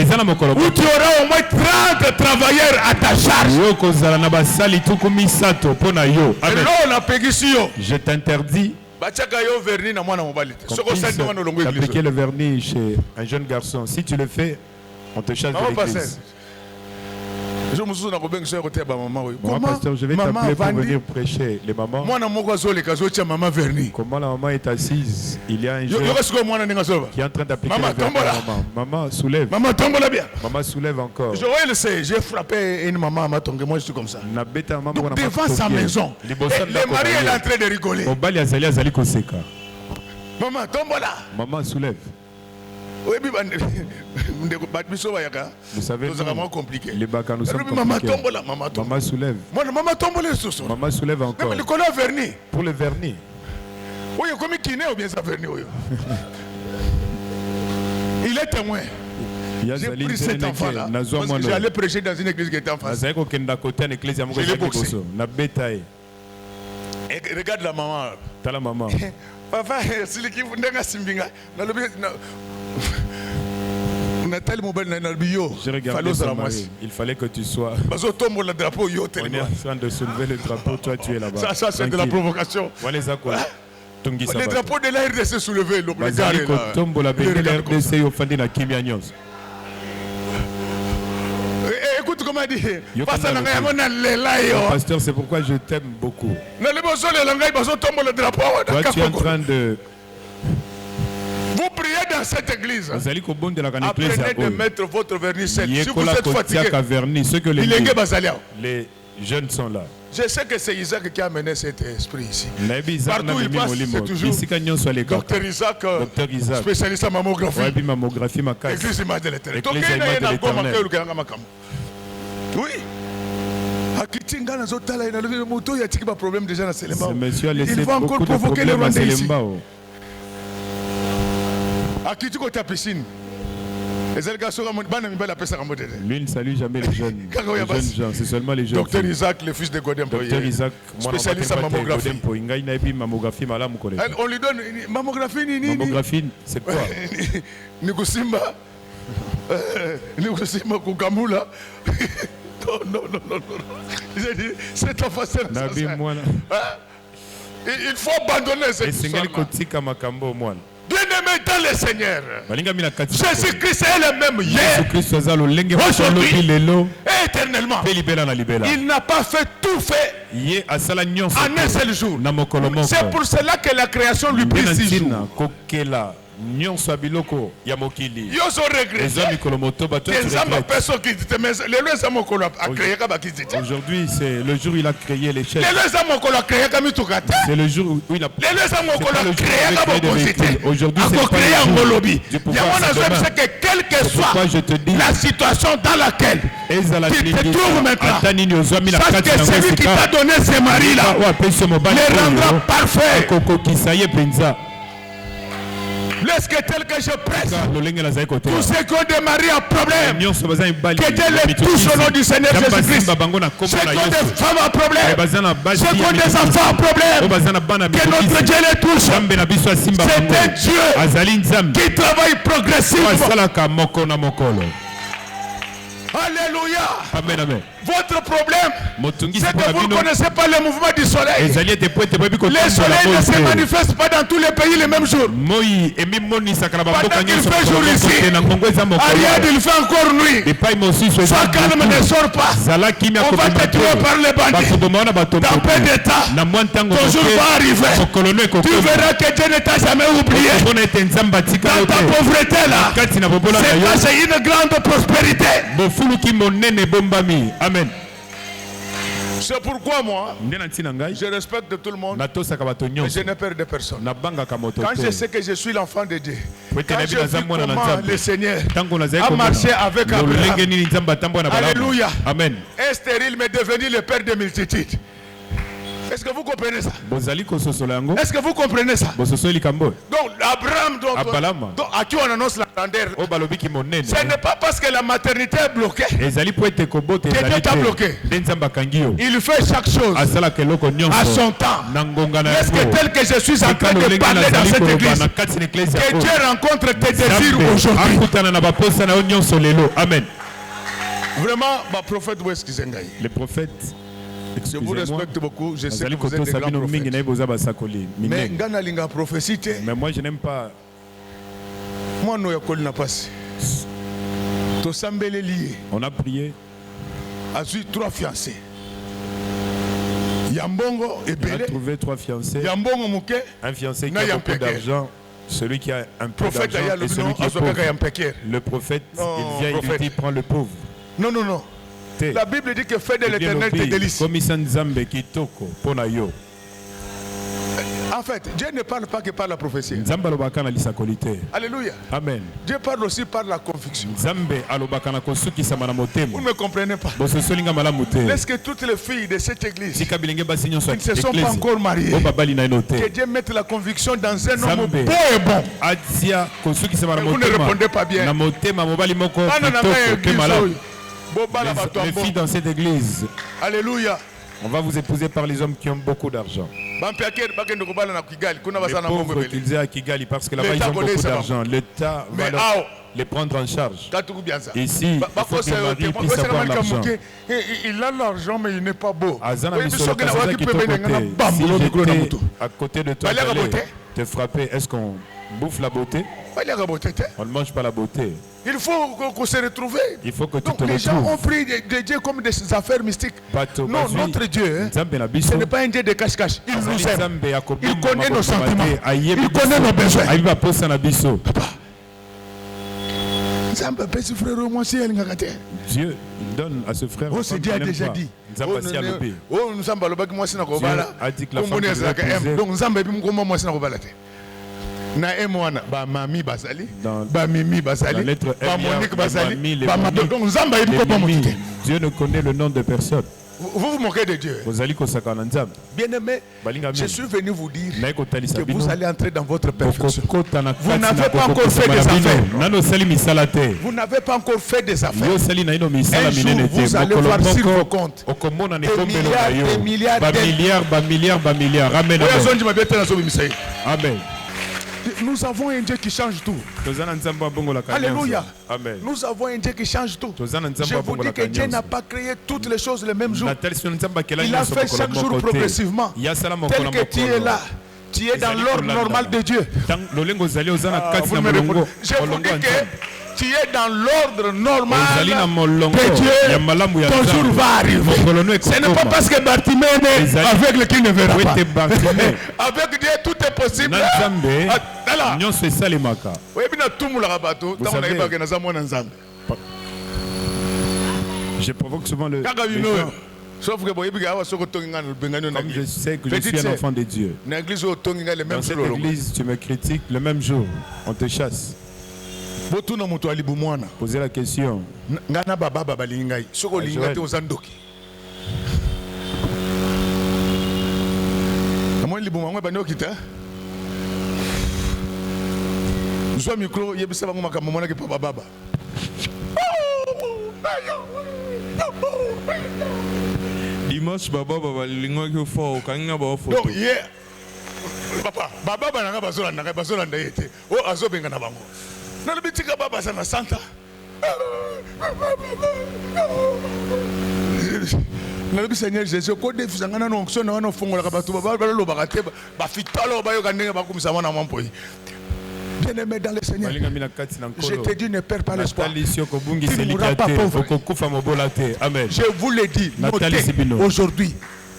où tu auras au moins 30 travailleurs à ta charge.
Je t'interdis d'appliquer le vernis chez un jeune garçon. Si tu le fais, on te chasse de l'église. Moi, pasteur, je vais t'appeler pour venir prêcher. Les mamans, comment la maman est assise, il y a un jeune qui est en train d'appliquer le vernis à la maman. Maman, soulève. Maman, soulève encore.
J'ai frappé une maman, moi je suis comme ça. Devant sa maison. Le mari est en train de rigoler. Maman, tombe là.
Maman, soulève. Vous savez, les Baka nous sommes compliqués. Maman soulève. Maman soulève encore. Pour le vernis.
Il est témoin. J'ai pris cet enfant-là. J'allais prêcher dans une église qui était en face. Je l'ai boxé. Et regarde la maman.
T'as la maman.
Papa,
j'ai regardé son mari. Il fallait que tu sois.
On est en
train de soulever le drapeau, toi tu es là-bas.
Ça c'est de la provocation. Le drapeau de la RDC soulevé. Écoute comment il dit.
Pasteur, c'est pourquoi je t'aime beaucoup. Toi tu es en train de...
Vous priez dans cette église. Apprenez de mettre votre vernis sec. Si vous êtes fatigué,
les jeunes sont là.
Je sais que c'est Isaac qui a amené cet esprit ici. Partout où il passe, c'est toujours Dr Isaac, spécialiste en mammographie. Église image de l'Éternel. Oui.
Ce monsieur a laissé beaucoup de problèmes à Selembao. Lui ne salue jamais les jeunes gens, c'est seulement les jeunes.
Docteur Isaac, le fils de Godem, spécialiste en mammographie. On lui donne mammographie.
Mammographie, c'est quoi?
Nikusimba Kukamula. Non. J'ai dit, cet enfant, c'est le il faut abandonner cette histoire. Bien-aimé dans le Seigneur, Jésus-Christ est le même hier, aujourd'hui et éternellement. Il n'a pas fait tout fait en un seul jour. C'est pour cela que la création lui prit 6 jours. Ils ont regretté.
Aujourd'hui, c'est le jour où il a créé les chefs.
C'est
le jour où il a
créé aujourd'hui, c'est que quelle que soit la situation dans laquelle tu te trouves maintenant, sache que celui qui t'a donné ce mari-là les rendra parfaits. Laisse que tel que je presse, tous ceux qui ont des maris en problème, que Dieu les touche au nom du Seigneur Jésus-Christ. Ceux qui ont des femmes en problème, ceux qui ont des enfants en problème, que notre Dieu les touche. C'est un Dieu qui travaille progressivement. Alléluia.
Amen.
Votre problème, c'est que vous ne connaissez pas le mouvement du soleil. Le soleil ne se manifeste pas dans tous les pays le même jour. Pendant qu'il fait jour ici, Ariad il fait encore nuit. Sois calme, ne sors pas. On va te tuer par les bandits. Dans peu d'état, ton jour va arriver. Tu verras que Dieu ne t'a jamais oublié. Dans ta pauvreté là, c'est une grande prospérité.
Amen.
C'est pourquoi moi, je respecte tout le monde, mais je n'ai peur de personne. Quand je sais que je suis l'enfant de Dieu, quand je vis comment le Seigneur a marché avec Abraham, alléluia,
amen.
Un stérile m'est devenu le père de multitudes. Est-ce que vous comprenez ça? Est-ce que vous comprenez ça? Donc Abraham, à qui on annonce la grandeur, ce n'est pas parce que la maternité est bloquée que Dieu t'a bloqué. Il fait chaque chose à son temps. Est-ce que tel que je suis en train de parler dans cette église, que Dieu rencontre tes désirs aujourd'hui?
Amen.
Vraiment, ma prophète Wesley Zengai.
Le prophète.
Je vous respecte beaucoup, je sais que vous êtes des grands prophètes. Mais
moi je n'aime pas. On a prié.
A eu 3 fiancés. Yambongo et Belé.
On a trouvé 3 fiancés.
Yambongo Mouké.
Un fiancé qui a beaucoup d'argent. Celui qui a un peu d'argent et celui qui est pauvre. Le prophète, il vient, il lui dit, prends le pauvre.
Non. La Bible dit que fait de l'éternel tes délices. En fait, Dieu ne parle pas que par la prophétie. Alléluia.
Amen.
Dieu parle aussi par la conviction. Vous ne me comprenez pas. Laisse que toutes les filles de cette église qui ne se sont pas encore mariées, que Dieu mette la conviction dans un homme beau et bon. Vous ne répondez pas bien.
Les filles dans cette église,
alléluia,
on va vous épouser par les hommes qui ont beaucoup d'argent. Les pauvres qu'ils aient à Kigali parce que là-bas ils ont beaucoup d'argent. L'État va les prendre en charge. Ici, il faut que le mari puisse avoir l'argent.
Il a l'argent mais il n'est pas beau.
Si j'étais à côté de toi, te frapper, est-ce qu'on bouffe la beauté? On ne mange pas la beauté.
Il faut qu'on se retrouve.
Il faut que tu te
les gens
retrouves.
ont pris des dieux comme des affaires mystiques. Non, notre Dieu, ce n'est pas un Dieu de cache-cache. Il nous aime. Il connaît nos sentiments. Il connaît nos besoins.
Dieu donne à ce frère.
Oh, c'est Dieu a déjà dit.
Dieu a dit que la femme
na emwana ba mami basali ba mimi basali ba Monique basali ba donc nzamba yebiko ba motite.
Dieu ne connaît le nom de personne.
Vous vous moquez de Dieu. Bien-aimé, je suis venu vous dire que vous allez entrer dans votre perfection. Vous n'avez pas encore fait des affaires. Vous n'avez pas encore fait des affaires. Un jour, vous allez voir sur vos comptes des milliards.
Amen.
Nous avons un Dieu qui change tout. Alléluia.
Amen.
Nous avons un Dieu qui change tout. Je vous dis que Dieu n'a pas créé toutes les choses le même jour. Il a fait chaque jour progressivement. Tel que tu es là, tu es dans l'ordre normal de Dieu. Je vous dis que tu es dans l'ordre normal de Dieu. Ton jour va arriver. Ce n'est pas parce que Bartimée est né aveugle qu'il ne verra pas. Avec Dieu, tout est possible.
Je provoque souvent le sauf que comme je sais que je suis un enfant de Dieu. Dans cette église, tu me critiques le même jour. On te chasse. Posez la question.
Dimanche baba lingaki fo kanga ba photo.
Papa, baba nanga bazolanda yete. O azobenga na bango. Na bitika baba sana santa. Na bi Seigneur Jésus ko defisanga na onction na wana fongola ka batu baba lo bakate ba fitalo ba yo kanenge ba kumisa mwana mwampo. Bien-aimé dans le Seigneur, je te dis ne perds pas l'espoir. Tu ne mourras pas pauvre. Je vous l'ai dit, notez, aujourd'hui,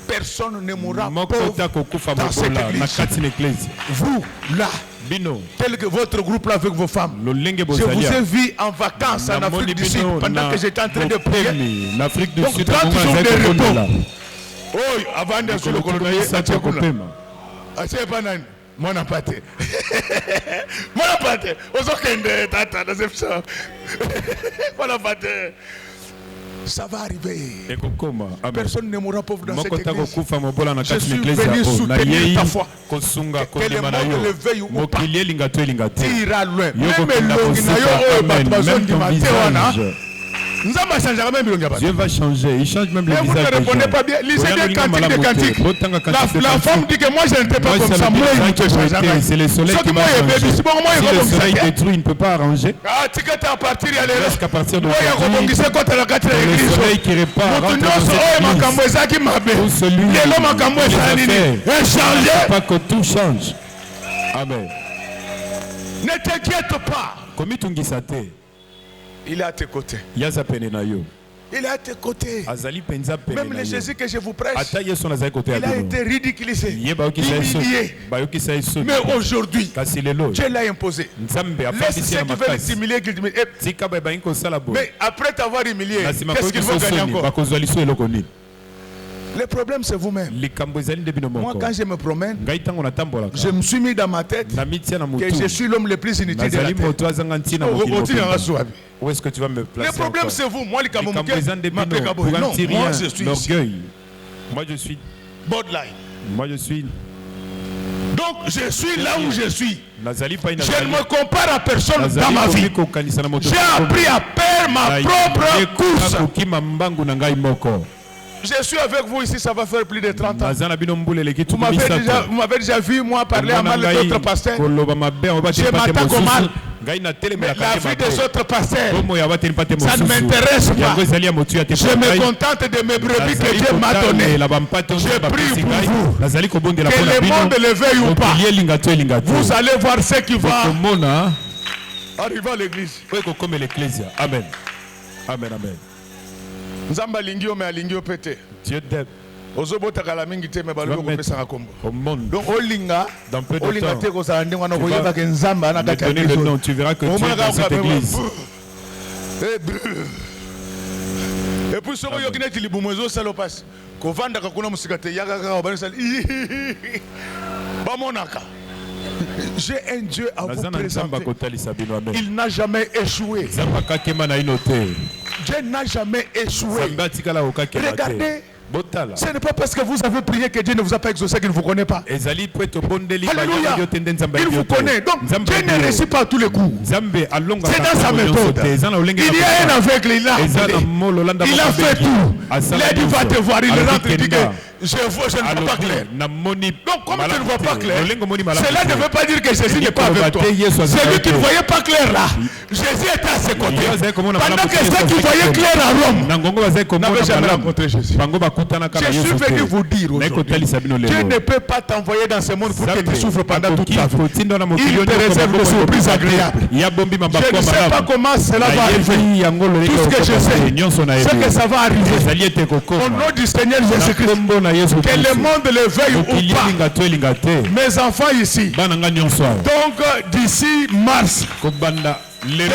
personne ne mourra pauvre dans cette église. Vous, là, tel que votre groupe là avec vos femmes, je vous ai vu en vacances en Afrique du Sud pendant que j'étais en train de prier. Donc 30 jours de repos. Oh, avant de se le coloniser, Mwana pate. Mwana pate. Ozokende tata dans cette chambre. Mwana pate. Ça va arriver. Personne ne mourra pauvre dans cette église. Je suis venu soutenir ta foi. Que le monde le veuille ou pas. Tu iras loin. Même l'ongi na yo batbazon du matin.
Dieu va changer, il change même le visage.
Vous ne répondez pas bien. Lisez des cantiques de cantiques. La femme dit que moi je n'étais pas comme ça. Moi il ne change.
C'est le soleil qui va changer. Si le soleil détruit, il ne peut pas arranger. Jusqu'à partir de aujourd'hui, le soleil qui répare rentre dans cette église. Tout celui qui a fait, pas que tout change. Amen.
Ne t'inquiète pas. Il est à tes côtés. Il est à tes côtés. Même le Jésus que je vous prêche, il a été ridiculisé, humilié. Mais aujourd'hui, Dieu l'a imposé. Laisse ceux qui veulent t'humilier qu'ils t'humilient. Mais après t'avoir humilié, qu'est-ce qu'il faut gagner encore? Le problème c'est vous-même. Moi quand je me promène, je me suis mis dans ma tête que je suis l'homme le plus inutile de la terre.
Où est-ce que tu vas me placer?
Le problème c'est vous. Moi
moi je suis l'orgueil. Moi je suis
borderline.
Moi je suis.
Donc je suis là où je suis. Je ne me compare à personne dans ma vie. J'ai appris à faire ma propre course. Je suis avec vous ici, ça va faire plus de 30 ans. Vous m'avez déjà vu, moi, parler à mal d'autres pasteurs. Je m'attaque mal. Mais la vie des autres pasteurs, ça ne m'intéresse pas. Je me contente de mes brebis que Dieu m'a données. Je prie pour vous. Que le monde le veuille ou pas, vous allez voir ce qui va arriver à l'église.
Amen. Amen, amen. Dieu t'aime.
Donc Olinga,
dans peu de temps, tu vas donner le nom, tu verras que tu es dans cette église.
Et puis j'ai un Dieu à vous présenter. Il n'a jamais échoué. Dieu n'a jamais échoué. Regardez. Ce n'est pas parce que vous avez prié que Dieu ne vous a pas exaucé qu'il ne vous connaît pas. Alléluia. Il vous connaît. Donc Dieu ne réussit pas à tous les coups. C'est dans sa méthode. Il y a un aveugle, il a fait tout. L'aide va te voir, il rentre, il dit que Je ne vois pas clair. Donc, comme tu ne vois pas clair, cela ne veut pas dire que Jésus n'est pas avec toi. Celui qui ne voyait pas clair là, Jésus était à ses côtés. Pendant que ceux qui voyaient clair à Rome n'avaient jamais rencontré Jésus. Je suis venu vous dire aujourd'hui, Dieu ne peut pas t'envoyer dans ce monde pour que tu souffres pendant toute ta vie. Il te réserve des surprises agréables. Je ne sais pas comment cela va arriver. Tout ce que je sais, c'est que ça va arriver. Au nom du Seigneur Jésus-Christ, que le monde le veuille ou pas, mes enfants ici, donc d'ici mars, mais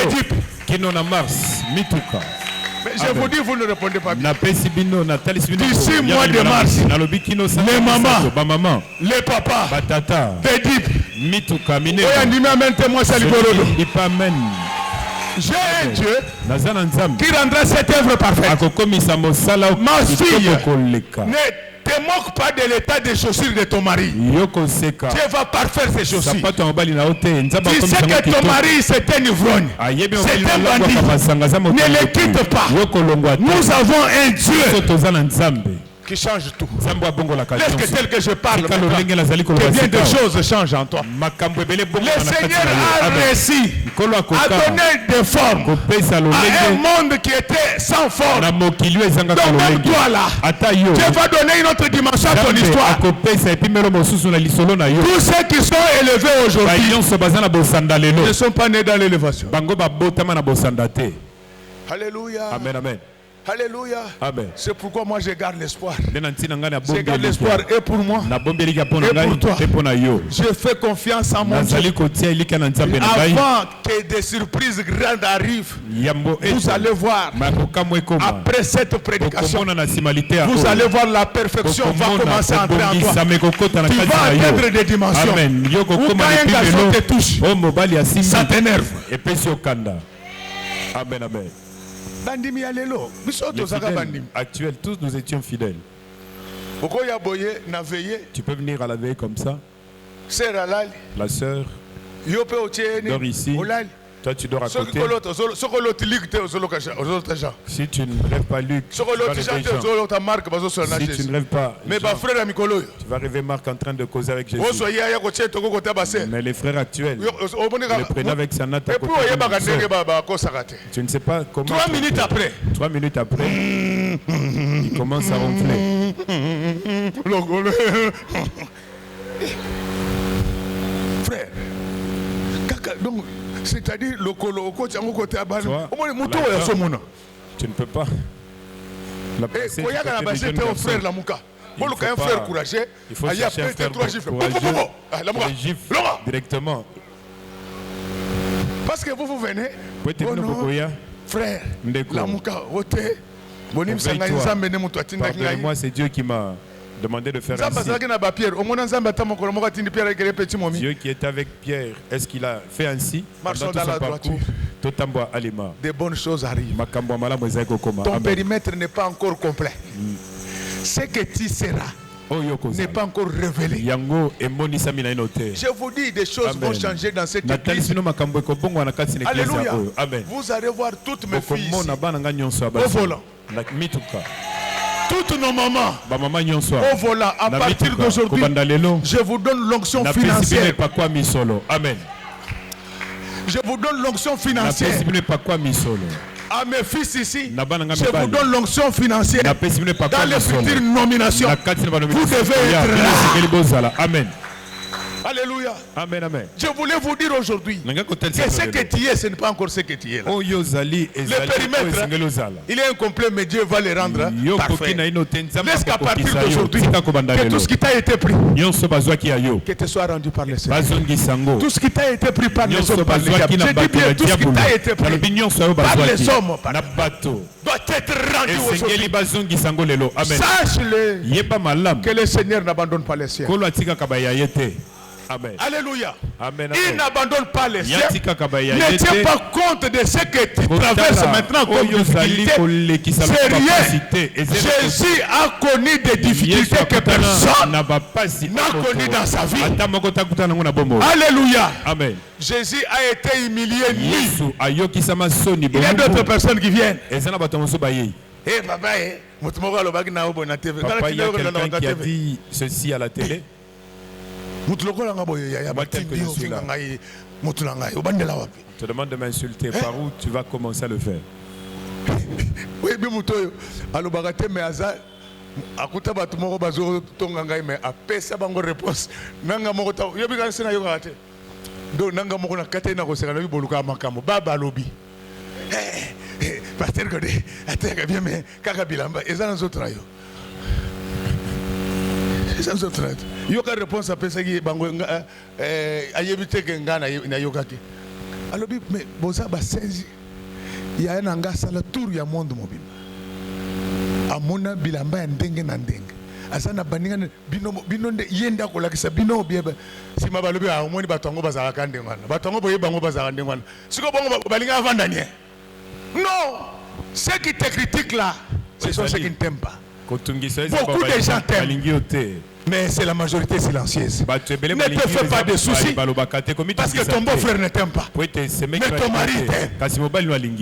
je vous dis, vous ne répondez pas bien. D'ici mois de mars, les mamans, les papas, les dip, j'ai un Dieu qui rendra cette œuvre parfaite. Ma fille, ne te moque pas de l'état des chaussures de ton mari. Dieu va parfaire ses chaussures. Tu sais que ton mari c'est un ivrogne, c'est un bandit. Ne le quitte pas. Nous avons un Dieu qui change tout. Laisse que tel que je parle, que bien de choses changent en toi. Le Seigneur a réussi à donner des formes à un monde qui était sans forme. Donc même toi là, Dieu va donner une autre dimension à ton histoire. Tous ceux qui sont élevés aujourd'hui ne sont pas nés dans l'élévation. Alléluia.
Amen, amen.
Alléluia.
Amen.
C'est pourquoi moi je garde l'espoir. Je garde l'espoir et pour moi et pour toi. Je fais confiance en mon Dieu. Avant que des surprises grandes arrivent, vous allez voir, après cette prédication, vous allez voir la perfection va commencer à entrer en toi. Tu vas atteindre des dimensions où quand un garçon te touche, ça t'énerve.
Amen, amen.
Actuel,
tous nous étions fidèles. Tu peux venir à la veille comme ça. La sœur dort ici. Toi tu dors à côté. Si tu ne rêves pas Luc, tu vas réveiller Jean. Si tu ne rêves pas Jean, tu vas rêver Marc en train de causer avec Jésus. Mais les frères actuels, le prenaient avec sa natte à côté. Tu ne sais pas comment.
3 minutes après,
il commence à ronfler.
Frère, donc c'est-à-dire le colo côté
tu ne peux pas. La pensée
un frère la mouka. Un frère courageux.
Il faut chercher un frère courageux. Directement.
Parce que vous venez. Frère, la mouka.
Pardonnez-moi, c'est Dieu qui m'a demandé de faire ainsi. Dieu qui est avec Pierre, est-ce qu'il a fait ainsi?
Marchons dans la droiture. Des bonnes choses arrivent. Ton périmètre n'est pas encore complet. Ce que tu seras n'est pas encore révélé. Je vous dis, des choses vont changer dans cette église. Alléluia. Vous allez voir toutes mes filles ici, au volant. Toutes nos mamans au volant. À partir d'aujourd'hui, je vous donne l'onction financière.
Amen.
Je vous donne l'onction financière. À mes fils ici, je vous donne l'onction financière. Dans les futures nominations, vous devez être là.
Amen.
Alléluia.
Amen, amen.
Je voulais vous dire aujourd'hui que ce que tu es, ce n'est pas encore ce que tu es là. Le périmètre, il est incomplet, mais Dieu va le rendre parfait. Laisse qu'à partir d'aujourd'hui, que tout ce qui t'a été pris, que te soit rendu par le Seigneur. Tout ce qui t'a été pris par les hommes, par les diables. Je dis bien, tout ce qui t'a été pris par les hommes, doit être rendu aujourd'hui. Sache-le que le Seigneur n'abandonne pas les siens.
Amen.
Alléluia.
Amen,
il n'abandonne pas les siens.
Ne
tiens pas compte de ce que tu traverses maintenant comme difficulté. C'est rien. Jésus a connu des difficultés que personne n'a connues dans sa vie. Alléluia.
Amen.
Jésus a été humilié nu. Il y a d'autres personnes qui viennent. Eh, papa,
Papa, il y a quelqu'un qui a dit ceci à la télé.
Je
te demande de m'insulter. Par où tu vas commencer à le faire?
Oui, mais akuta batu moko bazo tonga ngai me apesa bango réponse nanga moko ta yobi kan sena yoga te do nanga moko na kate na ko seka na boluka makambo baba lobi pasteur ko de ateka bien mais kaka bilamba ezana zotra yo ezana zotra yo ka réponse apesa ki bango ayebi te ke ngana na yoga ke alobi mais boza ba senzi ya na ngasa la tour ya monde mobile amona bilamba ya ndenge na ndenge asana baninga bino nde yenda ko lakisa bino bieba sima balobi amoni batongo bazala kande ngwana batongo boye bango bazala ndenge ngwana siko bongo balinga vandanie non ceux qui te critiquent là ce sont ceux qui ne t'aiment pas. Beaucoup de gens t'aiment, mais c'est la majorité silencieuse. Ne te fais pas de soucis parce que ton beau-frère ne t'aime pas. Mais ton mari t'aime.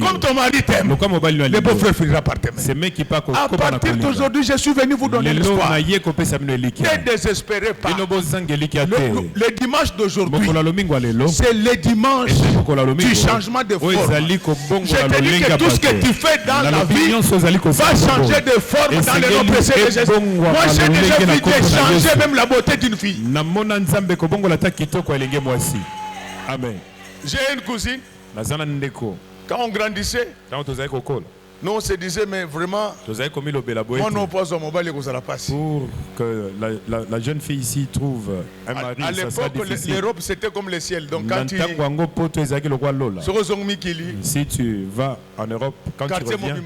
Comme ton mari t'aime, le beau-frère finira par t'aimer. À partir d'aujourd'hui, je suis venu vous donner l'espoir. Ne désespérez pas. Le dimanche d'aujourd'hui, c'est le dimanche du changement de forme. Je te dis que tout ce que tu fais dans la vie va changer de forme dans les noms précieux de Jésus. Moi, j'ai déjà vu des changer même la beauté d'une fille.
Amen.
J'ai une cousine. Quand on grandissait, nous on se disait, mais vraiment, moi non pas au mobile et la passe.
Pour que la jeune fille ici trouve un mari,
à l'époque, l'Europe c'était comme le ciel. Donc quand
si tu vas en Europe, quand tu reviens,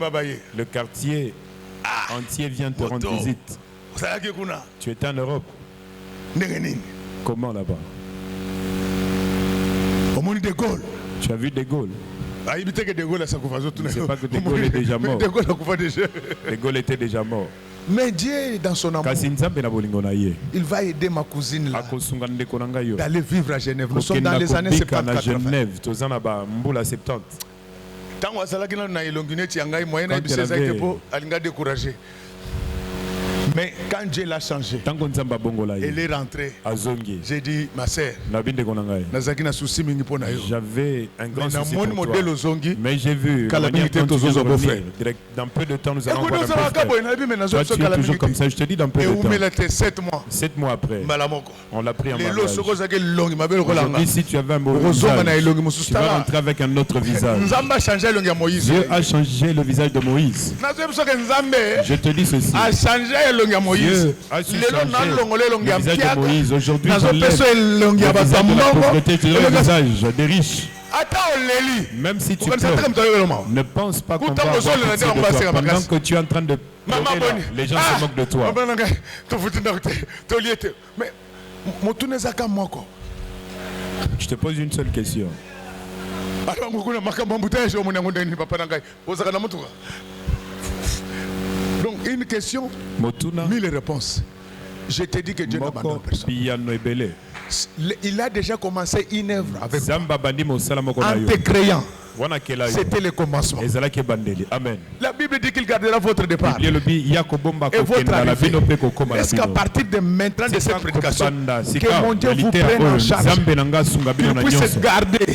le quartier entier vient te rendre visite. Tu étais en Europe. Comment là-bas? Tu as vu De Gaulle? Je ne sais pas que De Gaulle est déjà mort. De Gaulle était déjà mort.
Mais Dieu, dans son amour, il va aider ma cousine là d'aller vivre à Genève. Nous sommes dans les années
70-80.
Tant que mais quand Dieu l'a changé, elle est rentrée. J'ai dit, ma sœur,
j'avais un grand souci pour toi. Mais j'ai vu dans peu de temps, nous allons voir toi, tu es toujours comme ça. Je te dis dans peu de temps. 7 mois après, on l'a pris en mariage. Aujourd'hui, si tu avais un mauvais visage, tu vas rentrer avec un autre visage. Dieu a changé le visage de Moïse. Je te dis ceci. Dieu a su changer le visage de Moïse. Aujourd'hui, ils enlèvent le visage de la pauvreté, tu donnes le visage des riches. Même si tu pleures, ne pense pas qu'on va avoir pitié de toi. Pendant que tu es en train de pleurer là, les gens se moquent de toi. Je te pose une seule question.
Donc une question, 1000 réponses. Je te dis que Dieu n'abandonne personne. Il a déjà commencé une œuvre avec toi. En te créant. C'était le commencement.
Amen.
La Bible dit qu'il gardera votre départ et votre arrivée. Est-ce qu'à partir de maintenant de cette prédication, que mon Dieu vous prenne en charge, qu'il puisse garder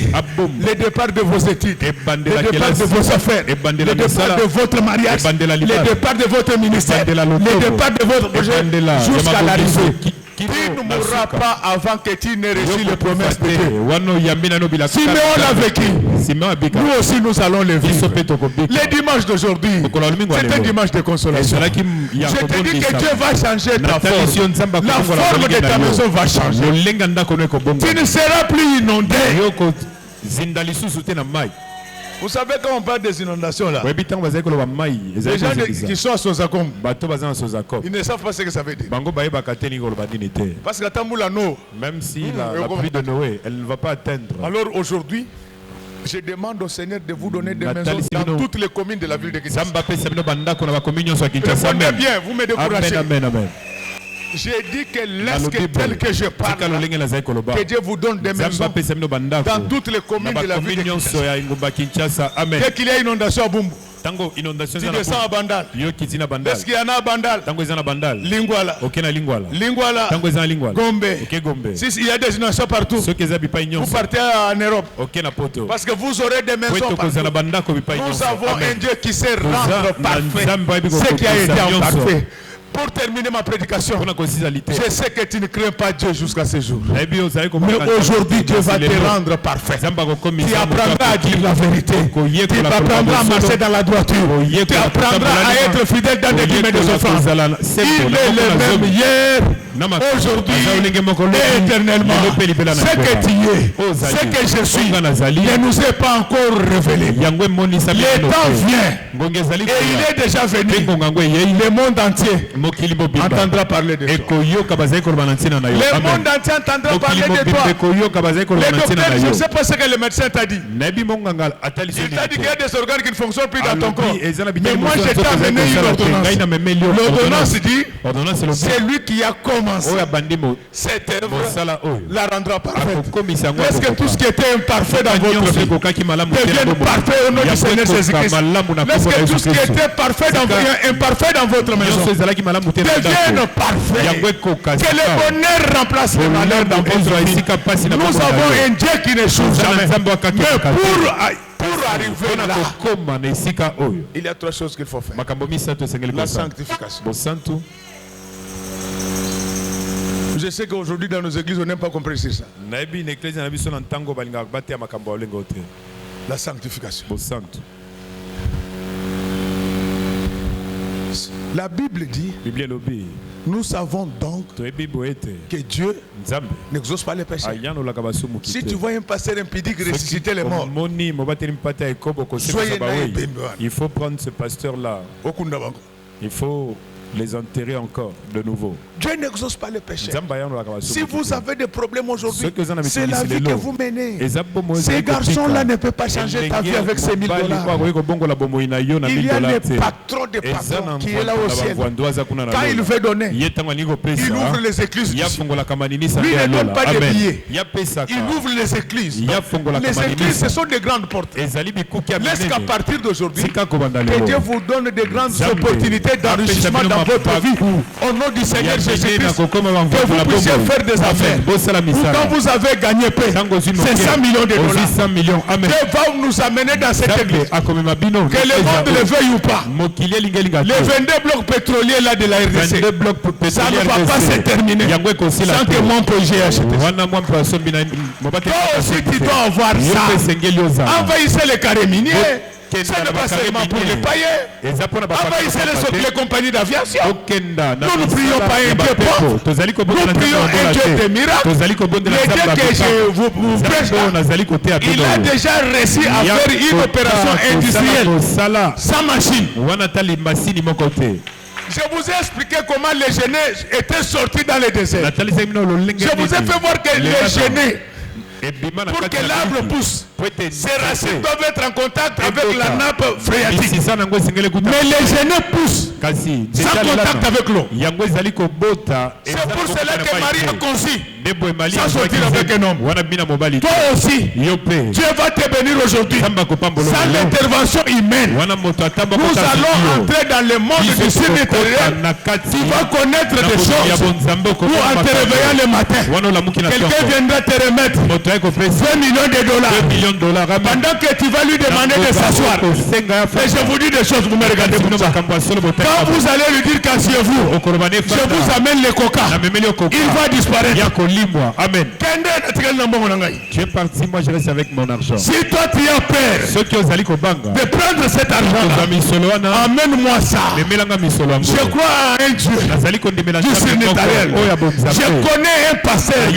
le départ de vos études, le départ de vos affaires, le départ de votre mariage, le départ de votre ministère, le départ de votre projet jusqu'à l'arrivée. Qui ne mourra pas avant que tu n'aies reçu les promesses de Dieu. Simeon l'a vécu. Nous aussi nous allons le vivre. Les dimanches d'aujourd'hui, c'est un dimanche de consolation. Je te dis que Dieu va changer ta forme. La forme de ta maison va changer. Tu ne seras plus inondé. Vous savez quand on parle des inondations là, les gens qui sont à Sozakom, ils ne savent pas ce que ça veut dire. Parce que
même si la pluie de Noé, elle ne va pas atteindre.
Alors aujourd'hui, je demande au Seigneur de vous donner des maisons dans toutes les communes de la ville de Kinshasa. Répondez bien, vous me découragez.
Amen, amen.
J'ai dit que lorsque tel que je parle, que Dieu vous donne des maisons dans toutes les communes de la ville de Kinshasa. Dès qu'il y a inondation à Bumbu,
Tango inondation
tu descends à Bandal. Est-ce qu'il y en a à Bandal? Lingwala. Lingwala. Gombe. Si il y a des inondations partout, vous partez en Europe. Parce que vous aurez des maisons partout. Nous avons un Dieu qui sait rendre parfait ce qui a été imparfait. Pour terminer ma prédication, je sais que tu ne crains pas Dieu jusqu'à ce jour. Mais aujourd'hui, Dieu va te rendre parfait. Tu apprendras à dire la vérité. Tu apprendras à marcher dans la droiture. Tu apprendras à être fidèle dans les guillemets des offrandes. Il est le même hier, aujourd'hui et éternellement. Ce que tu es, ce que je suis, ne nous est pas encore révélé. Le temps vient et il est déjà venu. Le monde entier entendra parler de toi. Le monde entier entendra parler de toi. Le docteur, je ne sais pas ce que le médecin t'a dit. Il t'a dit qu'il y a des organes qui ne fonctionnent plus dans ton corps. Mais moi, je t'ai amené une ordonnance. L'ordonnance dit, c'est lui qui a commencé cette œuvre, la rendra parfaite. Est-ce que tout ce qui était imparfait dans votre vie devienne parfait au nom du Seigneur Jésus-Christ? Est-ce que tout ce qui était parfait imparfait dans votre maison devienne parfait? Que le bonheur remplace le malheur dans votre vie. Nous avons un Dieu qui ne change jamais. Mais pour arriver là, il y a trois choses qu'il faut faire. La sanctification. Je sais qu'aujourd'hui dans nos églises on n'aime pas compris ça. La sanctification. La Bible dit, nous savons donc que Dieu n'exauce pas les péchés. Si tu vois un pasteur impudique ressusciter les morts, soyez naïf.
Il faut prendre ce pasteur-là. Il faut les enterrer encore de nouveau.
Dieu n'exauce pas les péchés. Si vous avez des problèmes aujourd'hui, c'est la vie que vous menez. Ces garçons-là ne peuvent pas changer ta vie avec ces $1000. Il y a le patron des patrons qui est là au ciel. Quand il veut donner, il ouvre les écluses. Lui ne donne pas de billets. Il ouvre les écluses. Les écluses, ce sont des grandes portes. Laisse qu'à partir d'aujourd'hui, que Dieu vous donne de grandes opportunités d'enrichissement dans votre vie. Au nom du Seigneur Jésus-Christ, que vous puissiez faire des affaires. Quand vous avez gagné paix, c'est $100 millions. Dieu va nous amener dans cette église. Que le monde le veuille ou pas. Les 22 blocs pétroliers là de la RDC, ça ne va pas se terminer sans que mon projet acheté. Toi aussi tu dois avoir ça. Envahissez les carrés miniers. Ce n'est pas seulement pour les païens. Envahissez les compagnies d'aviation. Nous ne prions pas un Dieu pauvre. Nous prions un Dieu de miracles. Le Dieu que je vous prêche là, il a déjà réussi à faire une opération industrielle sans machine. Je vous ai expliqué comment les jeunes étaient sortis dans le désert. Je vous ai fait voir que les jeunes, pour que l'arbre pousse, ses racines doivent être en contact avec la nappe phréatique. Mais les jeunes poussent sans contact avec l'eau. C'est pour cela que Marie a conçu sans sortir avec un homme. Toi aussi, Dieu va te bénir aujourd'hui. Sans l'intervention humaine, nous allons entrer dans le monde du surnaturel. Tu vas connaître des choses où en te réveillant le matin, quelqu'un viendra te remettre $20 millions. Pendant que tu vas lui demander de s'asseoir. Et je vous dis des choses, vous me regardez comme ça. Quand vous allez lui dire qu'asseyez-vous, je vous amène le coca, il va disparaître.
Amen.
Tu es parti, moi je reste avec mon argent.
Si toi tu as peur de prendre cet argent, amène-moi ça. Je crois à un Dieu du surnaturel. Je connais un pasteur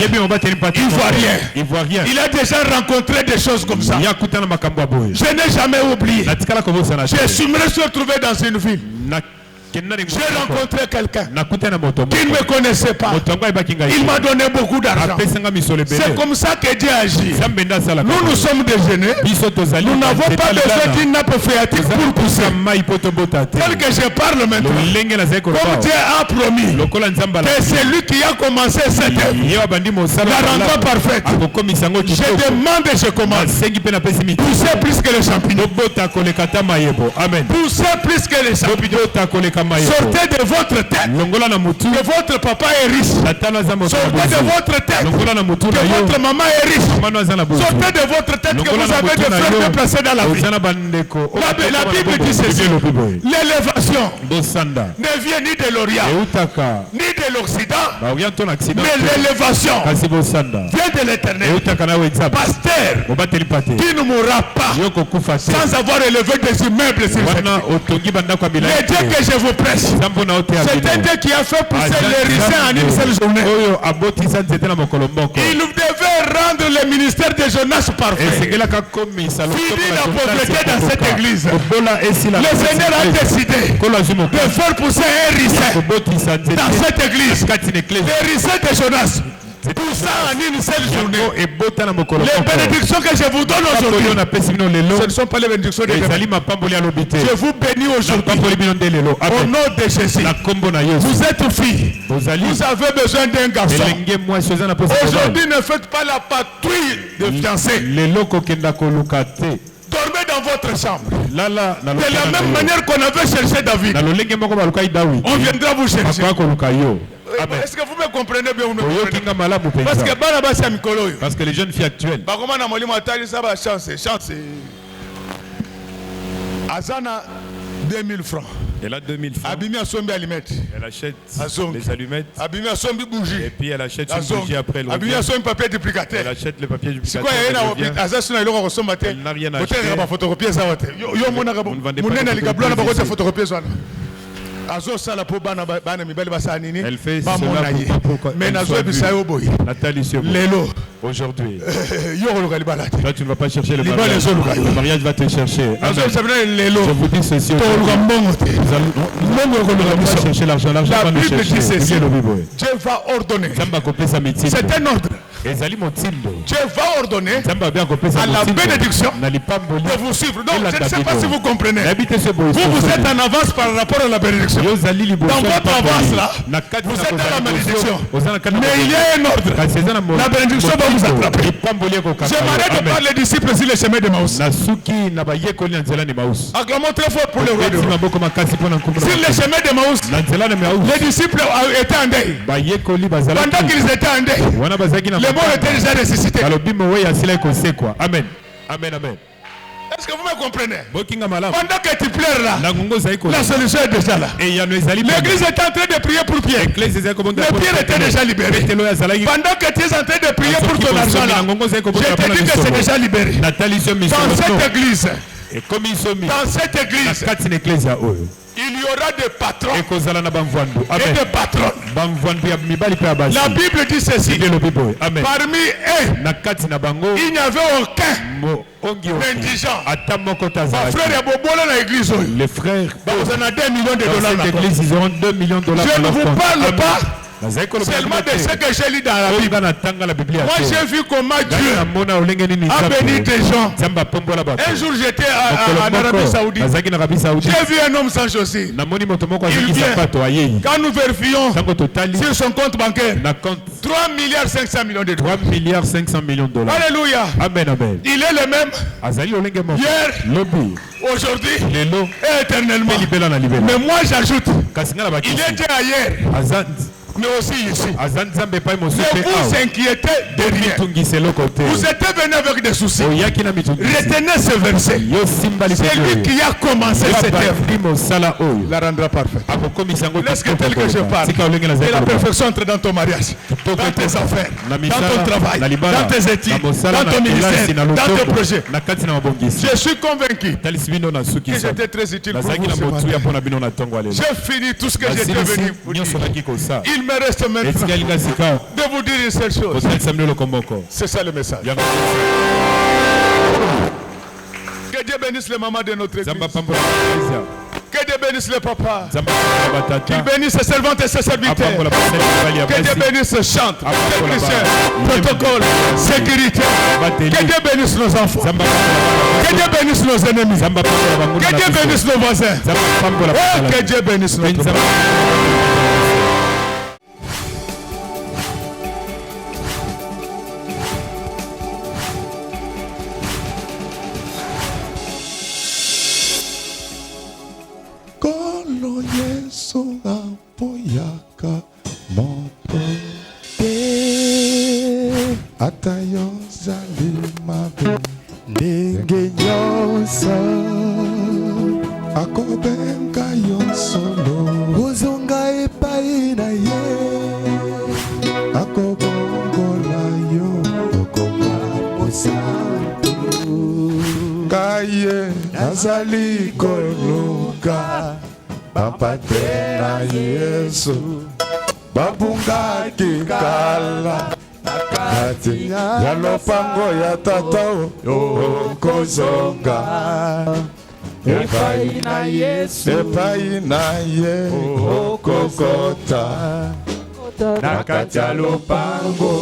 ivoirien. Il a déjà rencontré des choses comme ça. Je n'ai jamais oublié. Je suis me retrouvé dans une ville. J'ai rencontré quelqu'un qui ne me connaissait pas. Il m'a donné beaucoup d'argent. C'est comme ça que Dieu agit. Nous sommes déjeunés. Nous n'avons pas besoin d'une nappe phréatique pour pousser. Tel que je parle maintenant, comme Dieu a promis que c'est lui qui a commencé cette œuvre, la rendra parfaite. Je demande et je commence. Poussez plus que les champignons. Poussez plus que les champignons. Sortez de votre tête que votre papa est riche. Sortez de votre tête que votre maman est riche. Sortez de votre tête que vous avez des frères déplacés dans la vie. La Bible dit ceci. L'élévation ne vient ni de l'Orient ni de l'Occident, mais l'élévation vient de l'Éternel. Pasteur, qui ne mourra pas sans avoir élevé des immeubles sur cette terre. Le Dieu que je vous prêche, c'est un Dieu qui a fait pousser les ricins en une seule journée. Il devait rendre le ministère de Jonas parfait. Fini la pauvreté dans cette église. Le Seigneur a décidé de faire pousser un ricin dans cette église. Le ricin de Jonas. Tout ça en une seule journée. Les bénédictions que je vous donne aujourd'hui, ce ne sont pas les bénédictions de demain. Je vous bénis aujourd'hui au nom de Jésus. Vous êtes filles. Vous avez besoin d'un garçon. Aujourd'hui, ne faites pas la patrouille de fiancés. Dormez dans votre chambre. De la même manière qu'on avait cherché David, on viendra vous chercher. Est-ce que vous me comprenez bien ou me comprenez? Parce que les jeunes filles actuelles, Azana 2000 francs.
Elle a 2000 francs. Elle achète les allumettes. Et puis elle achète une bougie après elle revient. Elle achète le papier duplicateur. Elle n'a rien acheté. Vous ne vendez pas. Elle fait cela pour Nathalie aujourd'hui. Toi tu ne vas pas chercher le mariage. Le mariage va te chercher. Je vous dis ceci aujourd'hui. Nous allons chercher l'argent. L'argent va nous chercher.
Dieu va ordonner. C'est un ordre. Dieu va ordonner à la bénédiction de vous suivre. Donc je ne sais pas si vous comprenez. Vous êtes en avance par rapport à la bénédiction. Dans votre avance là, vous êtes dans la bénédiction. Mais il y a un ordre. La bénédiction va vous attraper. J'aimerais de parler les disciples sur le chemin de Maus. Acclamons très fort pour le roi de roi. Sur le chemin de Maus, les disciples étaient en deuil. Pendant qu'ils étaient en deuil, les morts étaient déjà ressuscités.
Amen. Amen, amen.
Est-ce que vous me comprenez? Pendant que tu pleures là, la solution est déjà là. L'église est en train de prier pour Pierre. Mais Pierre était déjà libéré. Pendant que tu es en train de prier pour ton argent là, je te dis que c'est déjà libéré. Dans cette église, il y aura des patrons et des patronnes. La Bible dit ceci. Parmi eux, il n'y avait aucun indigent. Ma frère est beau dans l'église.
Les frères,
vous en avez 2 millions de dollars.
Dans cette église, ils auront 2 millions de dollars.
Je ne vous parle pas seulement de ce que j'ai lu dans la Bible. Moi j'ai vu comment Dieu a béni des gens. Un jour j'étais en Arabie Saoudite. J'ai vu un homme sans chaussures. Il vient. Quand nous vérifions sur son compte bancaire, 3 milliards 500 millions de dollars.
3 milliards 500 millions de dollars.
Alléluia.
Amen, amen.
Il est le même hier, aujourd'hui et éternellement. Mais moi j'ajoute, il est déjà ailleurs, mais aussi ici. Ne vous inquiétez de rien. Vous êtes venus avec des soucis. Retenez ce verset. C'est lui qui a commencé cette œuvre. La rendra parfaite. Laisse que tel que je parle. Et la perfection entre dans ton mariage, dans tes affaires, dans ton travail, dans tes études, dans ton ministère, dans tes projets. Je suis convaincu que j'étais très utile pour vous. J'ai fini tout ce que j'étais venu vous dire. Il me reste maintenant de vous dire une seule chose. C'est ça le message. Que Dieu bénisse les mamans de notre église. Que Dieu bénisse le papa. Qu'il bénisse ses servantes et ses serviteurs. Que Dieu bénisse le chantre, technicien, protocole, sécurité. Que Dieu bénisse nos enfants. Que Dieu bénisse nos ennemis. Que Dieu bénisse nos voisins. Que Dieu bénisse notre monde.
Kolo Yesu apoyaka moto te ata yo zali mabe ndenge nyonso akobenga yo solo ozonga epai na ye akobongola yo okoma mosantu kaye nazali koluka bapate na Yesu babungaki kala nakati ya lopango ya tata okozonga epai na Yesu epai na ye okokota nakati ya lopango